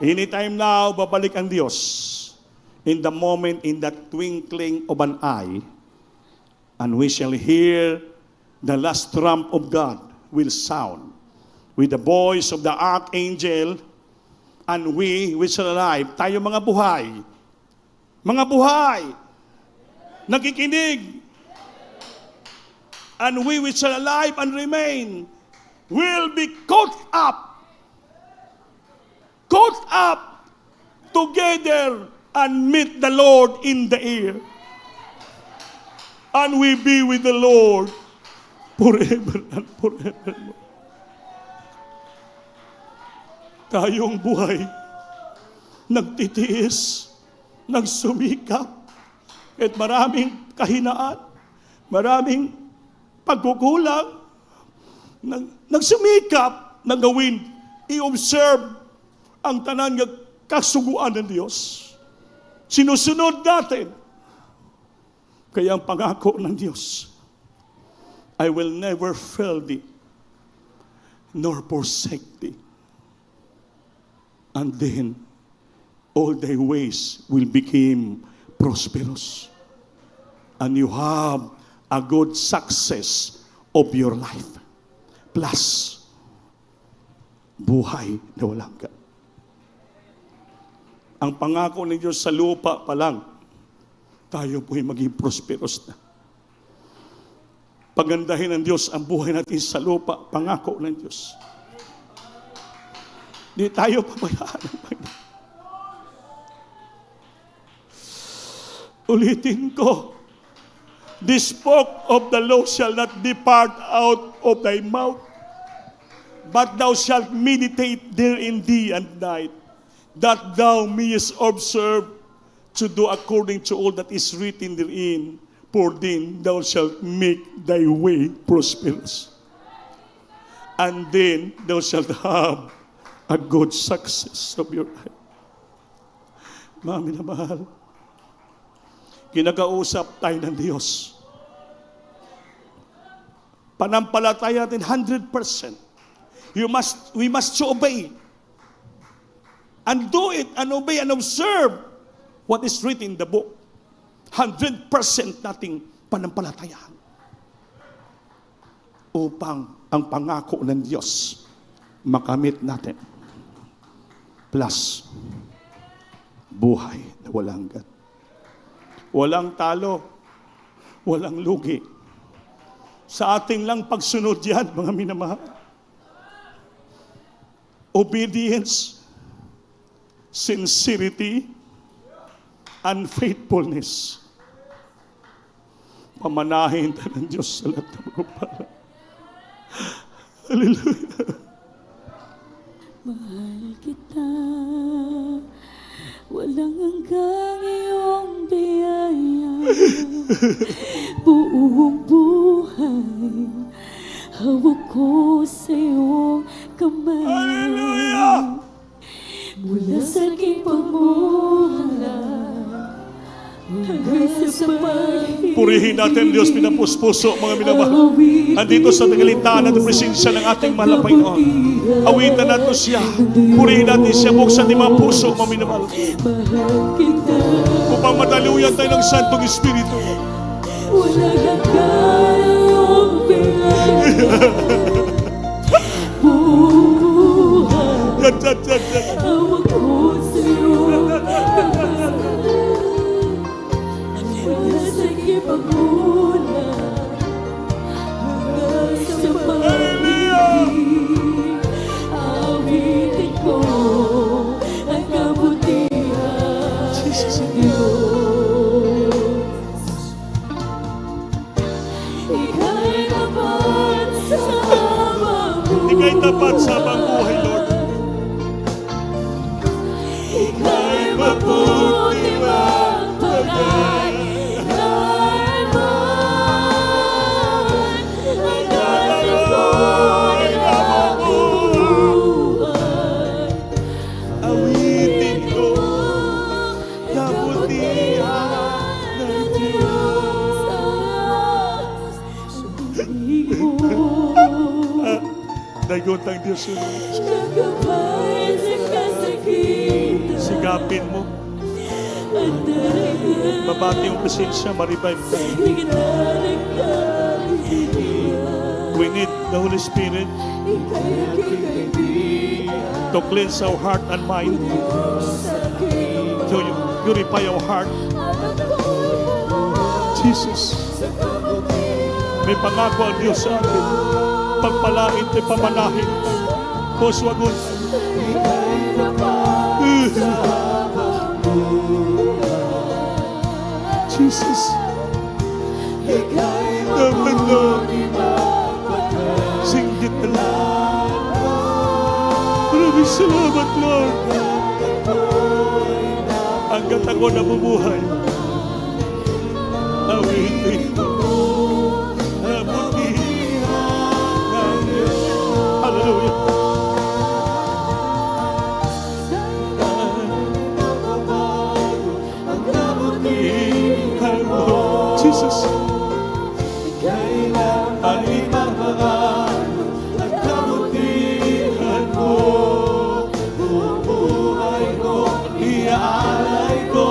Anytime now, babalik ang Diyos. In the moment, in the twinkling of an eye, and we shall hear the last trump of God will sound with the voice of the archangel, and we which are alive, tayo mga buhay, nakikinig, and we which are alive and remain, will be caught up together and meet the Lord in the air. And we be with the Lord forever and forever. Tayong buhay, nagtitiis, nagsumikap, at maraming kahinaan, maraming pagkukulang, nagsumikap na gawin, i-observe ang tanan ng kasuguan ng Diyos. Sinusunod natin. Kaya ang pangako ng Diyos, I will never fail thee, nor forsake thee. And then, all thy ways will become prosperous. And you have a good success of your life. Plus, buhay na walang gan. Ang pangako ng Diyos sa lupa pa lang, tayo po'y maging prosperous na. Pagandahin ng Diyos ang buhay natin sa lupa, pangako ng Diyos. Di tayo pabayaan ng Panginoon. Ulitin ko, this book of the law shall not depart out of thy mouth, but thou shalt meditate therein day and night, that thou mayest observe to do according to all that is written therein, for then thou shalt make thy way prosperous. And then thou shalt have a good success of your life. Mga minamahal, kinakausap tayo ng Diyos. Panampalataya natin 100%. We must obey. And do it, and obey, and observe what is written in the book. 100% nating panampalatayaan. Upang ang pangako ng Diyos makamit natin. Plus, buhay na walang hanggan. Walang talo, walang lugi. Sa ating lang pagsunod yan, mga minamahal. Obedience, sincerity, and faithfulness. Pamanahin tayo ng Diyos sa lahat ng magpapala. Hallelujah. Mahal kita, walang hanggang iyong biyaya. Buong buhay, hawak ko sa iyong kamay. Hallelujah! Mula sa aking pagmumula, hanggang sa pag-ibig. Purihin natin Diyos, pinapuspuso, mga minamahal. Andito sa tagalitaan at presensya ng ating mahal na Panginoon. Awitan natin siya. Purihin natin siya, buksan ng mga puso, mga minamahal. Mahal kita, Upang madaluyan tayo ng Santong Espiritu. walang hanggang iyong biyaya. Buong buhay, Yan, yan, yan, yan. hawak ko sa iyong kamay. Mula sa aking pagmula, hanggang sa pag-ibig, awitin ko ang kabutihan ng Diyos. Ika'y tapat sa habang Ika'y tapat sa habang buhay, Lord. Ika'y mabuti magpagay kailanman. Ang ganap ko'y nabubuhay. Awitin ko, kabutihan ng Diyos. Dagot ang Diyos yun. Nagabay sa kasakitan Sigapin mo. at daragan. Babati yung presensya, ma-revive tayo. Di kita nagkakahiyan. We need the Holy Spirit Ika'y aking kaibigan. to cleanse our heart and mind, Sakit to purify our heart. at ako Jesus, sa kabutihan. may pangako ang Diyos sa atin. Pagpalain tayo, pamanahin tayo. Puswagon. Ika'y tapat sa habang Jesus. Ika'y Naman, Lord. mabuti magpagay. Singgit na lang. Maraming salamat, Lord. Hanggat ako nabubuhay. Awitin ko. Kabutihan ng Diyos. Hallelujah. Ang kabutihan mo. Jesus. Kailanman ipapaano ang kabutihan mo. Buong buhay ko, iaalay ko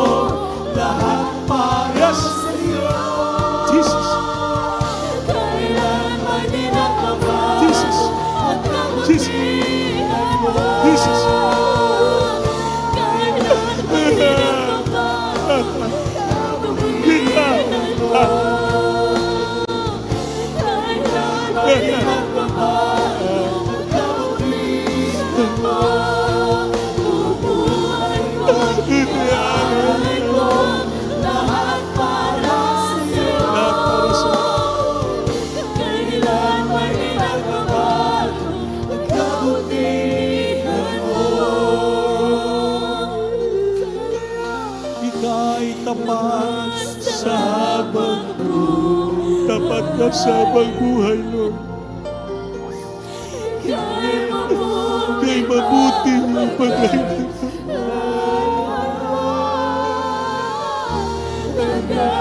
lahat para sa iyo. Jesus. Kailanman ipapaano Jesus. ang kabutihan mo. Jesus. Kailanman ipapaano ang kabutihan mo. Ika'y tapat sa habang buhay. Tapat ka sa habang buhay, Lord. Kay mabuti ang pag-ibig. Hanggang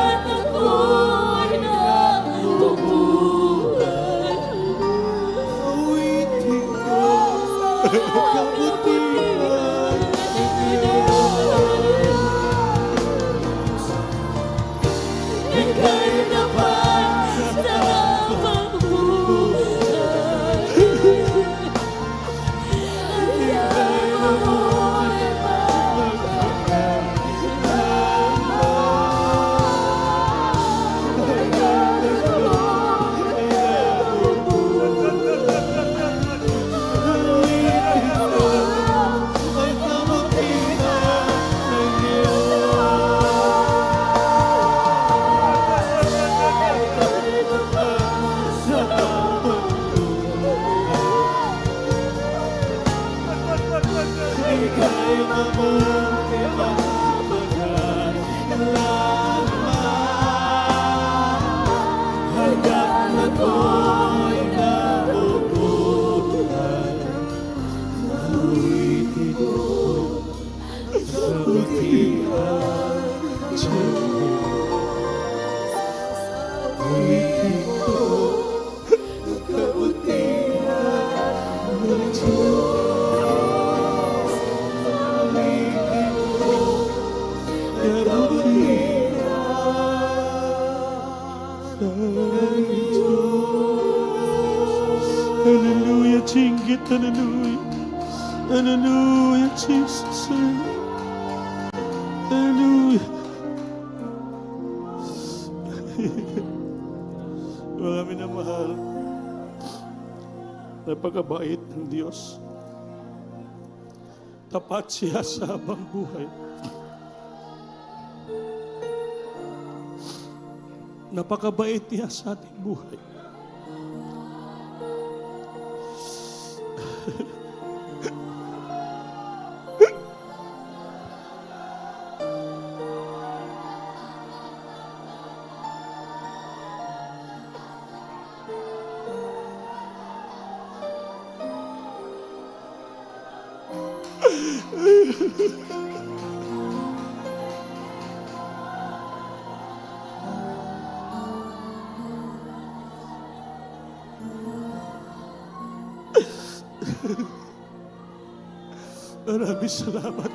Hallelujah, Jinggit, hallelujah. Hallelujah, Jesus. Hallelujah. Mga minamahal, napakabait ng Diyos. Tapat siya sa habang buhay. Napakabait niya sa ating buhay. Maraming salamat.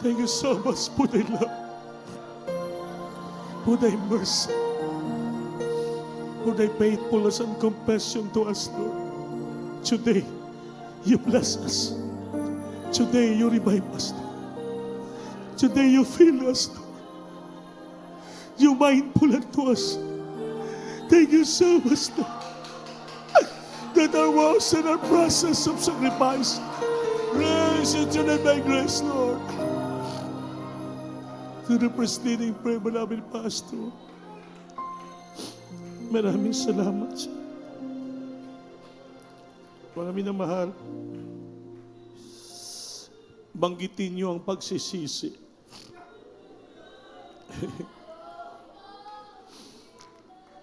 Thank you so much for thy love, for thy mercy, for thy faithfulness and compassion to us, Lord. Today, you bless us. Today, you revive us, Lord. Today, you fill us, Lord. You mindful to us. Thank you so much, Lord, that our was in our process of sacrifice. Grace and tonight by grace, Lord. To the preceding prayer, maraming Pastor. Maraming salamat. Mga minamahal, banggitin niyo ang pagsisisi.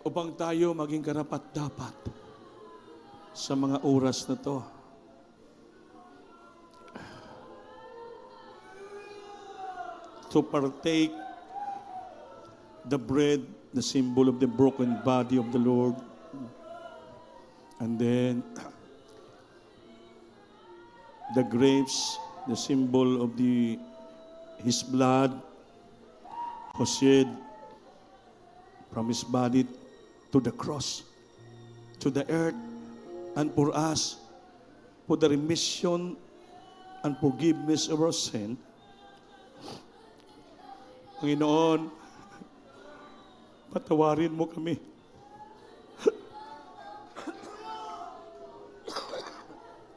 Upang tayo maging karapat-dapat sa mga oras na to. To partake the bread, the symbol of the broken body of the Lord. And then the grapes, the symbol of His blood was shed from His body to the cross, to the earth, and for us, for the remission and forgiveness of our sin. Panginoon, patawarin mo kami.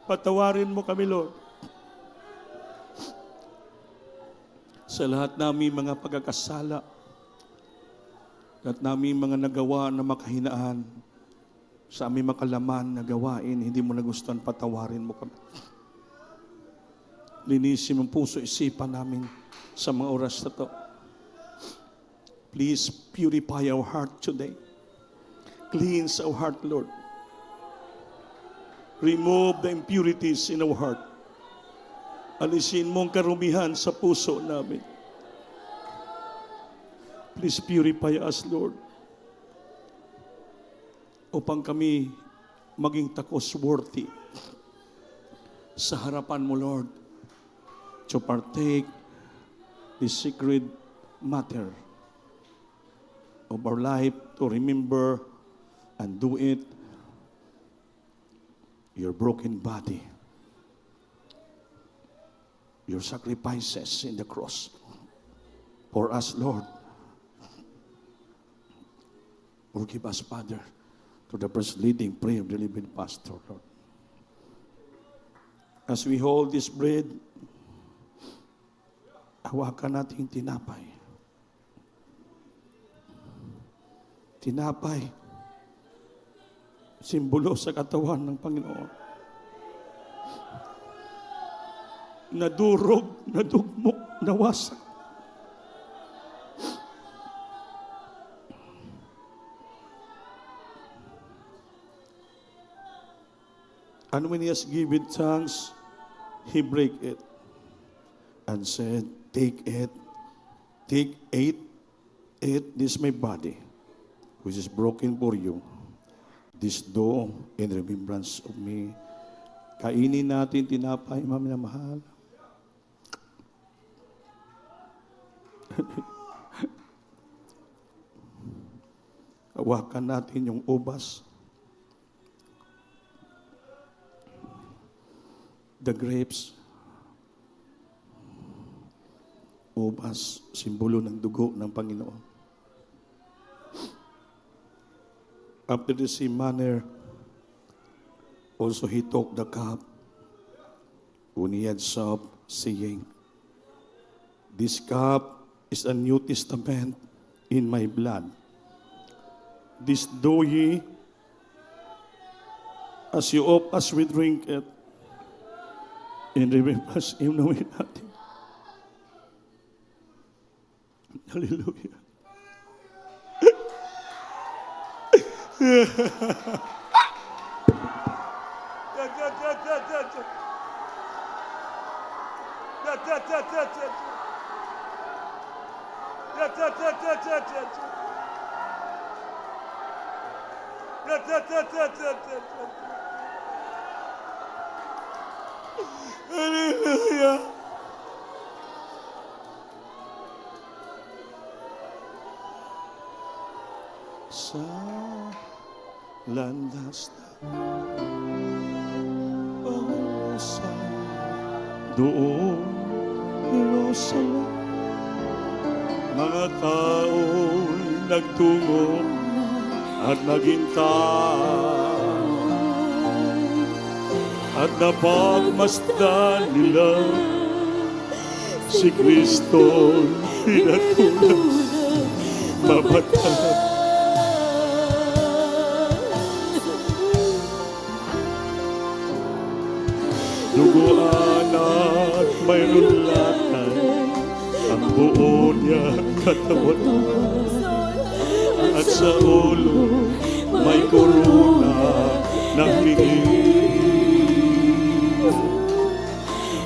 Patawarin mo kami, Lord. Sa lahat namin mga pagkakasala at namin mga nagawa na makahinaan, sa aming makalaman na gawain, hindi mo nagustuhan, patawarin mo kami. Linisin mo puso, isipan namin sa mga oras na to. Please purify our heart today. Cleanse our heart, Lord. Remove the impurities in our heart. Alisin mo ang karumihan sa puso namin. Please purify us, Lord. Upang kami maging takos-worthy sa harapan mo, Lord, to partake the sacred matter of our life, to remember and do it, your broken body, your sacrifices in the cross for us, Lord. Forgive us, Father, to the first leading prayer of the living pastor, Lord. As we hold this bread, hawakan natin tinapay. Tinapay, simbolo sa katawan ng Panginoon. Nadurog, nadugmok, nawasak. And when he has given thanks, he break it and said, take it, take, ate eat this my body, which is broken for you. This do in remembrance of me. Kainin natin tinapay, mami na mahal. Hawakan natin yung ubas. The grapes. Ubas, simbolo ng dugo ng Panginoon. After the same manner, also he took the cup when he had supped, saying, This cup is a New Testament in my blood. This do ye, as you oft as we drink it, in remembrance him na natin. Hallelujah. Hallelujah. Sa landas na sa doon Jerusalem, mga taong nagtungo at naghintay at napagmasdan nila si Kristo'y pinatulang mabatag. Duguan at mayroon latay ang buo niya katawan. At sa ulo may korona ng pigil.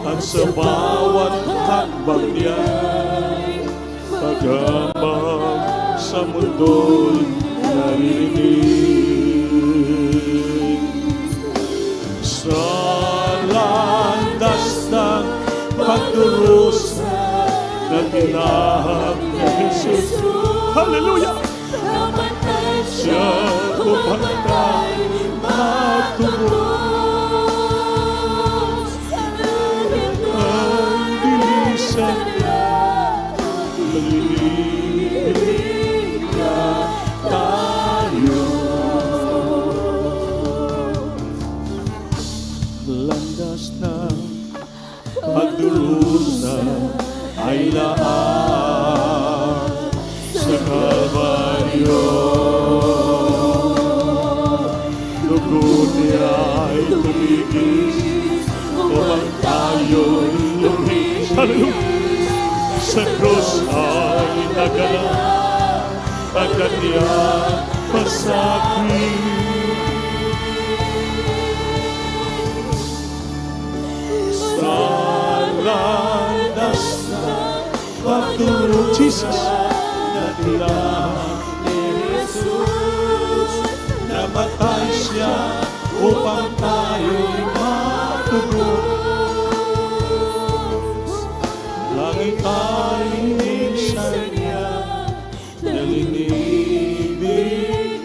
At sa bawat hakbang niya pag-amang sa mundo'y naririnig. Sa landas ng pagdurusa na tinahak ni Jesus. Hallelujah! Siya upang tayo matubos. Ang bilisan niya, malilibig niya tayo. Landas ng pagdurusa ay laan sa Kalbaryo. Dugo niya ay tumigis upang tayo'y lumigis. Sa krus ay nagalang ang kanyang pasakit. Sa landas ng pagdurog, Jesus, na tinahak ni Jesus, namatay siya upang tayo'y matubos. Langit ay minsan niya, nalinibig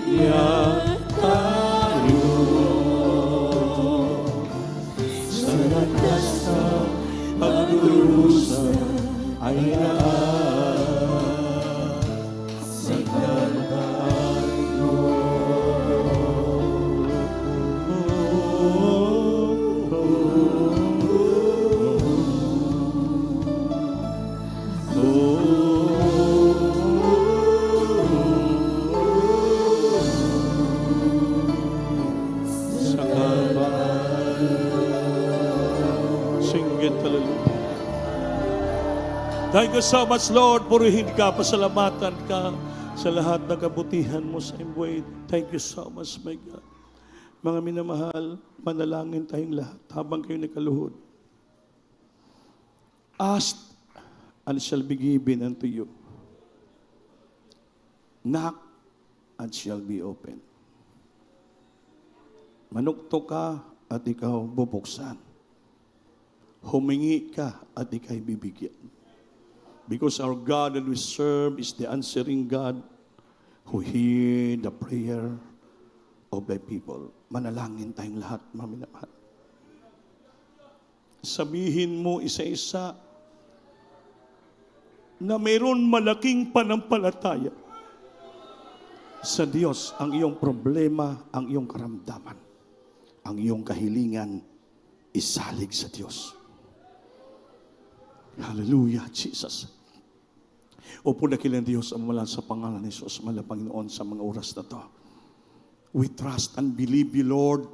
niya tayo. Sa landas ng pagdurusa ay naan sa Kalbaryo. Sa Kalbaryo. Sing it, hallelujah. Thank you so much, Lord. Purihin ka, pasalamatan ka sa lahat ng kabutihan mo sa imbuhay. Thank you so much, my God. Mga minamahal, manalangin tayong lahat habang kayo nakaluhod. Ask and it shall be given unto you. Knock and shall be open. Manukto ka at ikaw bubuksan. Humingi ka at ikay bibigyan. Because our God that we serve is the answering God who hear the prayer of the people. Manalangin tayong lahat, mga minamahal. Sabihin mo isa-isa na mayroon malaking panampalataya sa Diyos ang iyong problema, ang iyong karamdaman, ang iyong kahilingan, isalig sa Diyos. Hallelujah, Jesus. Opo na kilang Diyos ang mula sa pangalan ni Jesus, mala Panginoon sa mga oras na to. We trust and believe you, Lord,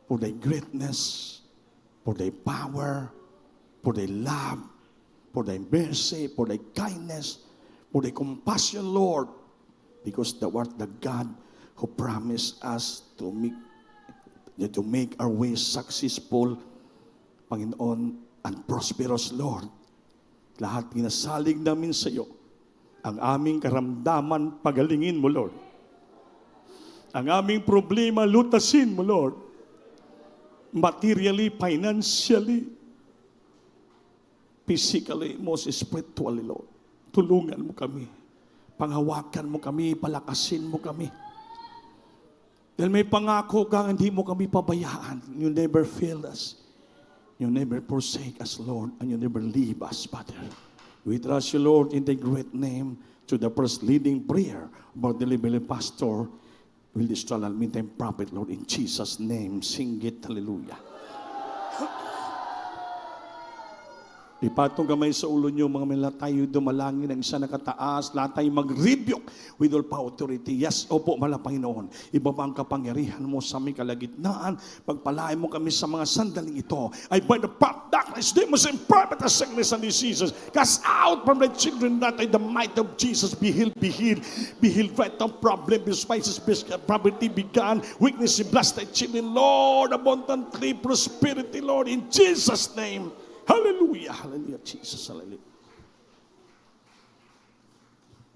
for thy greatness, for thy power, for thy love, for thy mercy, for thy kindness, for thy compassion, Lord, because thou art the God who promised us to make our way successful, Panginoon, and prosperous, Lord. Lahat pinasalig namin sa iyo. Ang aming karamdaman, pagalingin mo, Lord. Ang aming problema, lutasin mo, Lord. Materially, financially, physically, most spiritually, Lord. Tulungan mo kami. Panghawakan mo kami, palakasin mo kami. Dahil may pangako kang hindi mo kami pabayaan. You never fail us. You never forsake us, Lord, and you never leave us, Father. We trust you, Lord, in the great name to the first leading prayer about the living pastor, will destroy and meantime prophet, Lord, in Jesus' name. Sing it, hallelujah. Ipatong kamay sa ulo nyo, mga mila tayo dumalangin ng isa na kataas, lahat tayo mag-rebuke with all power authority. Yes, opo, mala Panginoon. Ibaba ang kapangyarihan mo sa aming kalagitnaan. Pagpalain mo kami sa mga sandaling ito. I bind the power of darkness, demons, and private sickness and diseases. Cast out from the children that in the might of Jesus be healed, be healed. Be healed right now. Problem, spices, poverty began. Weakness, bless thy children, Lord, abundantly prosperity, Lord, in Jesus' name. Hallelujah, hallelujah, Jesus, hallelujah.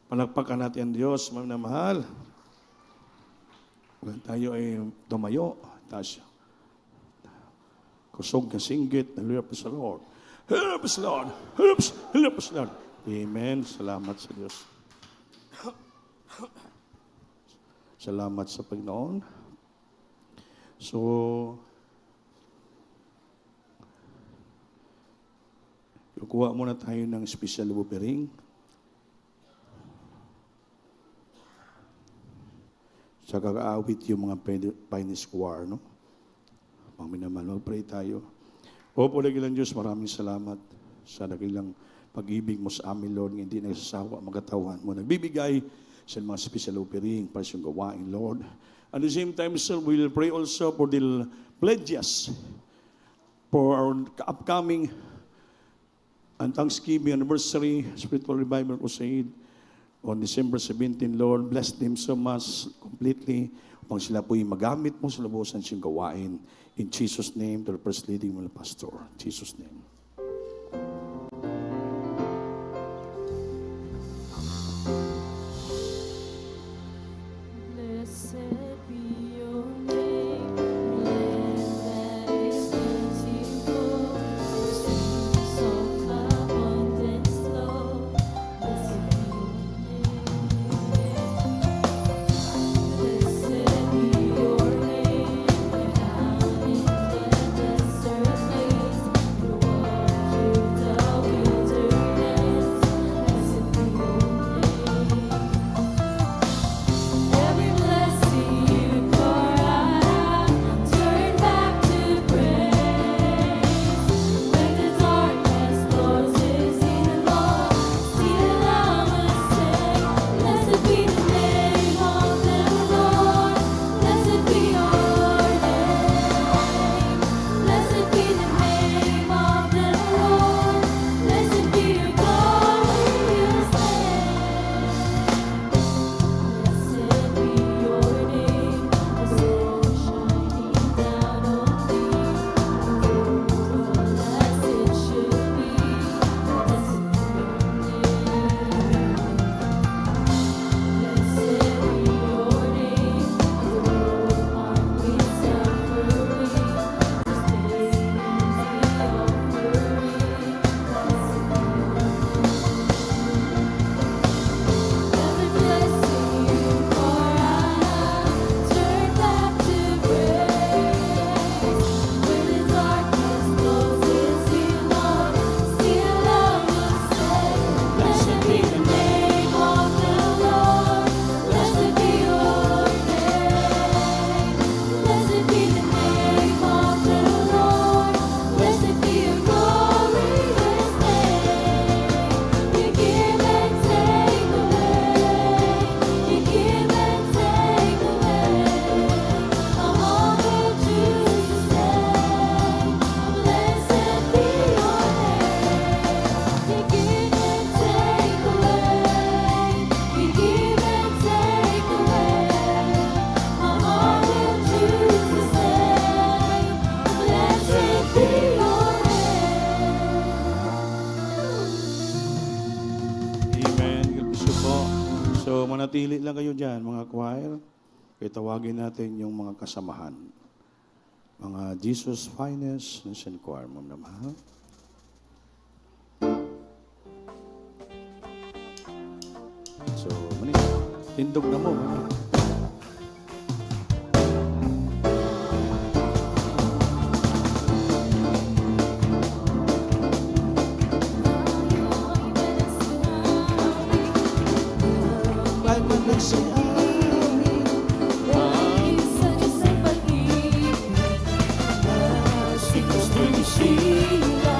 Palagpakan natin ang Diyos, mga mahal. Kung tayo ay tumayo, tayo kusog na singgit, hallelujah, praise the Lord. Hallelujah, praise the Lord. Hallelujah, praise the Lord. Amen, salamat sa Diyos. Salamat sa Panginoon. So, kukuha muna tayo ng special offering. Sa kakaawit yung mga Pioneer Choir, no? Pang minamahal, mag-pray tayo. Opo, dakilang Diyos, maraming salamat sa dakilang pag-ibig mo sa amin, Lord, hindi nagsasawa ang magatawan mo. Nagbibigay sa mga special offering para sa gawain, Lord. At the same time, sir, we will pray also for the pledges for our upcoming and Thanksgiving anniversary, spiritual revival crusade on December 17, Lord. Bless them so much completely upang sila po'y magamit mo sa lubusan siyang gawain. In Jesus' name, to the first leading mga pastor. In Jesus' name. Blessed be your name, land that is plentiful, streams of abundance flow. Blessed be your name. Blessed be your name, found in the desert place, the So manatili lang kayo dyan, mga choir. Itawagin natin yung mga kasamahan. Mga Jesus Finest Mission Choir, ma'am na mahal. So, tindog na mo. Sa Diyos ang pag-ibig, si Kristo'y sila,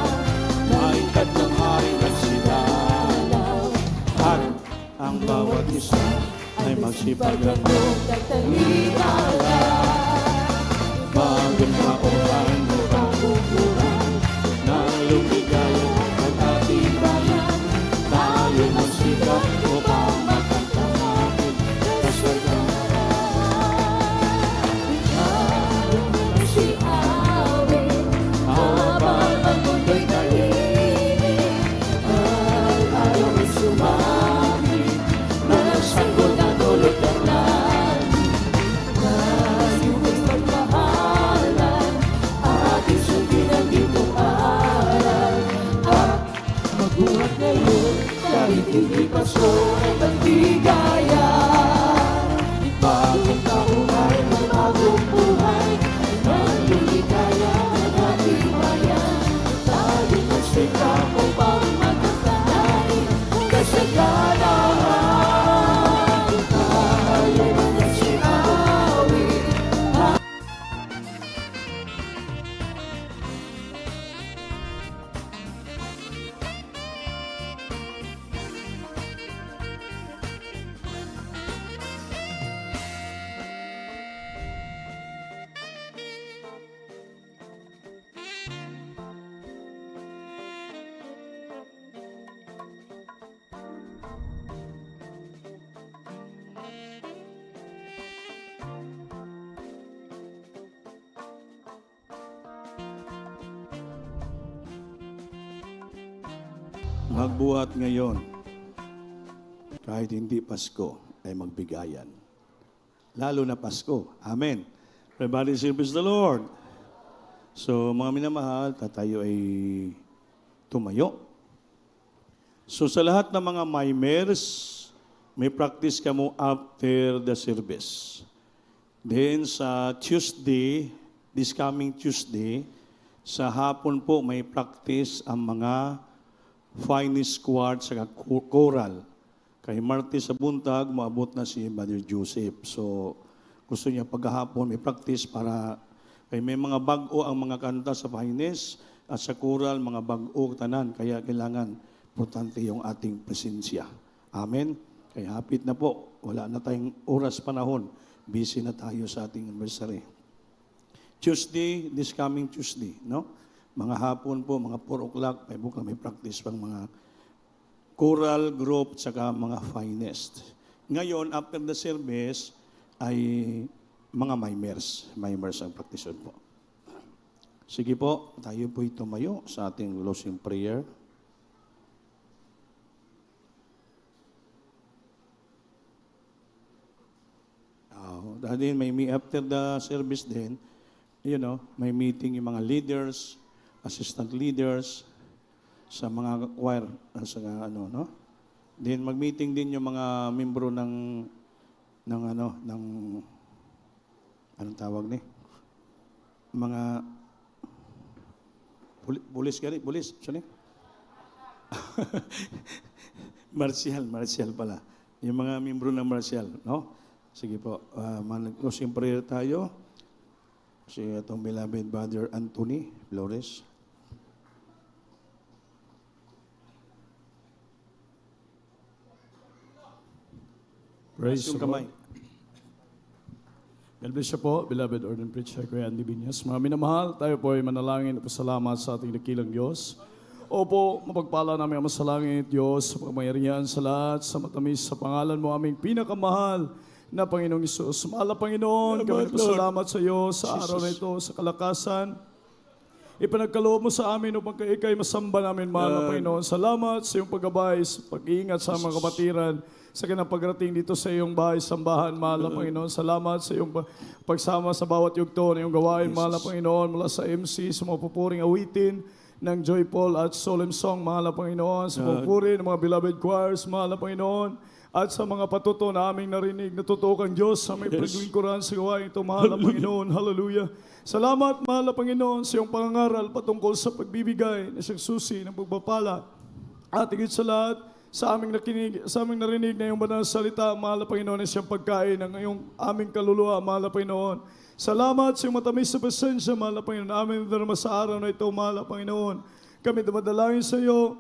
Ay tatlong hari nagsidalaw at ang bawat isa ay magsipaglago. pagkataliwala. Bagong kaulan mo kabubuhan ng lumigaya at ating bayan. Tayo magsikap upang makantahin Si Awe, habang ang mundo'y tahimik, at ayaw ay sumamit, nagsanggol na tulog ng langit. Tayo ay magmahalan, ating sundin ang itong aral, at magbuhat ngayon kahit hindi paso ay magligaya. Bagong taon ay may bagong buhay, maluligaya ang ating bayan. Tayo magsikap upang magkakain kasaganahan. Tayo mga si Awi. Magbuhat ngayon, kahit hindi Pasko, ay magbigayan. Lalo na Pasko. Amen. Everybody service the Lord. So, mga minamahal, tayo ay tumayo. So, sa lahat ng mga mimers, may practice ka mo after the service. Then, sa Tuesday, this coming Tuesday, sa hapon po, may practice ang mga finest squad sa choral. Kay Martes sa buntag, maabot na si Brother Joseph. So, gusto niya paghahapon may practice para kay may mga bag-o ang mga kanta sa finest at sa choral, mga bag-o tanan. Kaya kailangan importante yung ating presensya. Amen? Kaya hapit na po. Wala na tayong oras panahon. Busy na tayo sa ating anniversary. Tuesday, this coming Tuesday, no? Mga hapon po, mga 4 o'clock, 5 o'clock, may practice pang mga choral group, saka mga finest. Ngayon, after the service, ay mga mimers. Mimers ang practice po. Sige po, tayo po'y tumayo sa ating closing prayer. Dahil may after the service din, may meeting yung mga leaders, assistant leaders sa mga choir, sa no? Then mag-meeting din yung mga membro ng anong tawag ni? Mga pulis, sorry? Martial pala. Yung mga membro ng Martial, no? Sige po, closing prayer tayo. Si atong beloved Brother Anthony Flores. Praise Yung the kamay. Lord. God bless you po, beloved Ordained Preacher, Kuya Andy Binyas. Mga minamahal, tayo po ay manalangin at pasalamat sa ating dakilang Diyos. Opo, mapagpala namin ang masalangit, Diyos, sa pagmayarihan sa lahat, sa matamis sa pangalan mo, aming pinakamahal na Panginoong Isus. Mahal na Panginoon, kami pasalamat sa iyo sa araw na ito, sa kalakasan. Ipanagkaloob mo sa amin upang ikay masamba namin, mahal na Panginoon. Salamat sa iyong paggabay, sa pag-iingat sa mga kapatiran sa kanyang pagrating dito sa iyong bahay, sambahan, mahal na Panginoon. Salamat sa iyong pagsama sa bawat yugto na iyong gawain, mahal na Panginoon, mula sa MC, sa mga pupuring awitin ng Joyful at Solemn Song, mahal na Panginoon, sa pupuri ng mga beloved choirs, mahal na Panginoon, at sa mga patuto na aming narinig, natutuo kang Diyos sa may paglingkuran sa gawain ito, mahal na Panginoon. Hallelujah. Salamat, mahal na Panginoon, sa iyong pangangaral patungkol sa pagbibigay na siyang susi ng pagpapala. At higit sa lahat, sa aming narinig na iyong banal na salita, mahal na Panginoon, na siyang pagkain ng iyong aming kaluluwa, mahal na Panginoon. Salamat sa iyong matamis sa presensya, mahal na Panginoon, amin darama sa araw na ito, mahal na Panginoon. Kami dumadalangin sa iyo,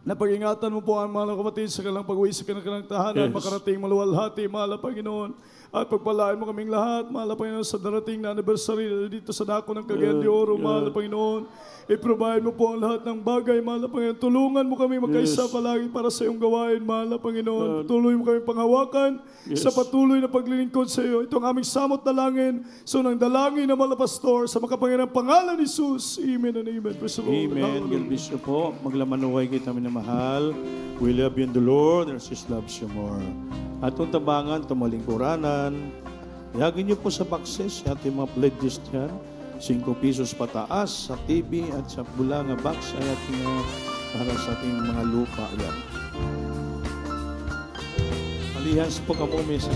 na pag-ingatan mo po ang mga kapatid sa kanilang pag-uwi sa kanilang tahanan, makarating maluwalhati, mahal na Panginoon. At pagpalain mo kaming lahat, mahal na Panginoon, sa darating na anniversary dito sa dako ng Cagayan de Oro, mahal na Panginoon. I-provide mo po ang lahat ng bagay, mahal na Panginoon. Tulungan mo kami magkaisa palagi para sa iyong gawain, mahal na Panginoon. Patuloy mo kami panghawakan sa patuloy na paglilingkod sa iyo. Ito ang aming samot dalangin. So nang dalangin ng mga pastor sa makapangyarihang pangalan ni Jesus. Amen and amen. Praise the Lord. Amen. God bless you po. Maglamanuhay kita na mahal. We love you in the Lord. Our sis loves you more. At itong tabangan, itong malingkuranan, ihagin niyo po sa boxes, ating mga pledges dyan. 5 pesos pataas sa TV at sa bulanga box ay ating para sa ating mga lupa yan. Alihas po kamo,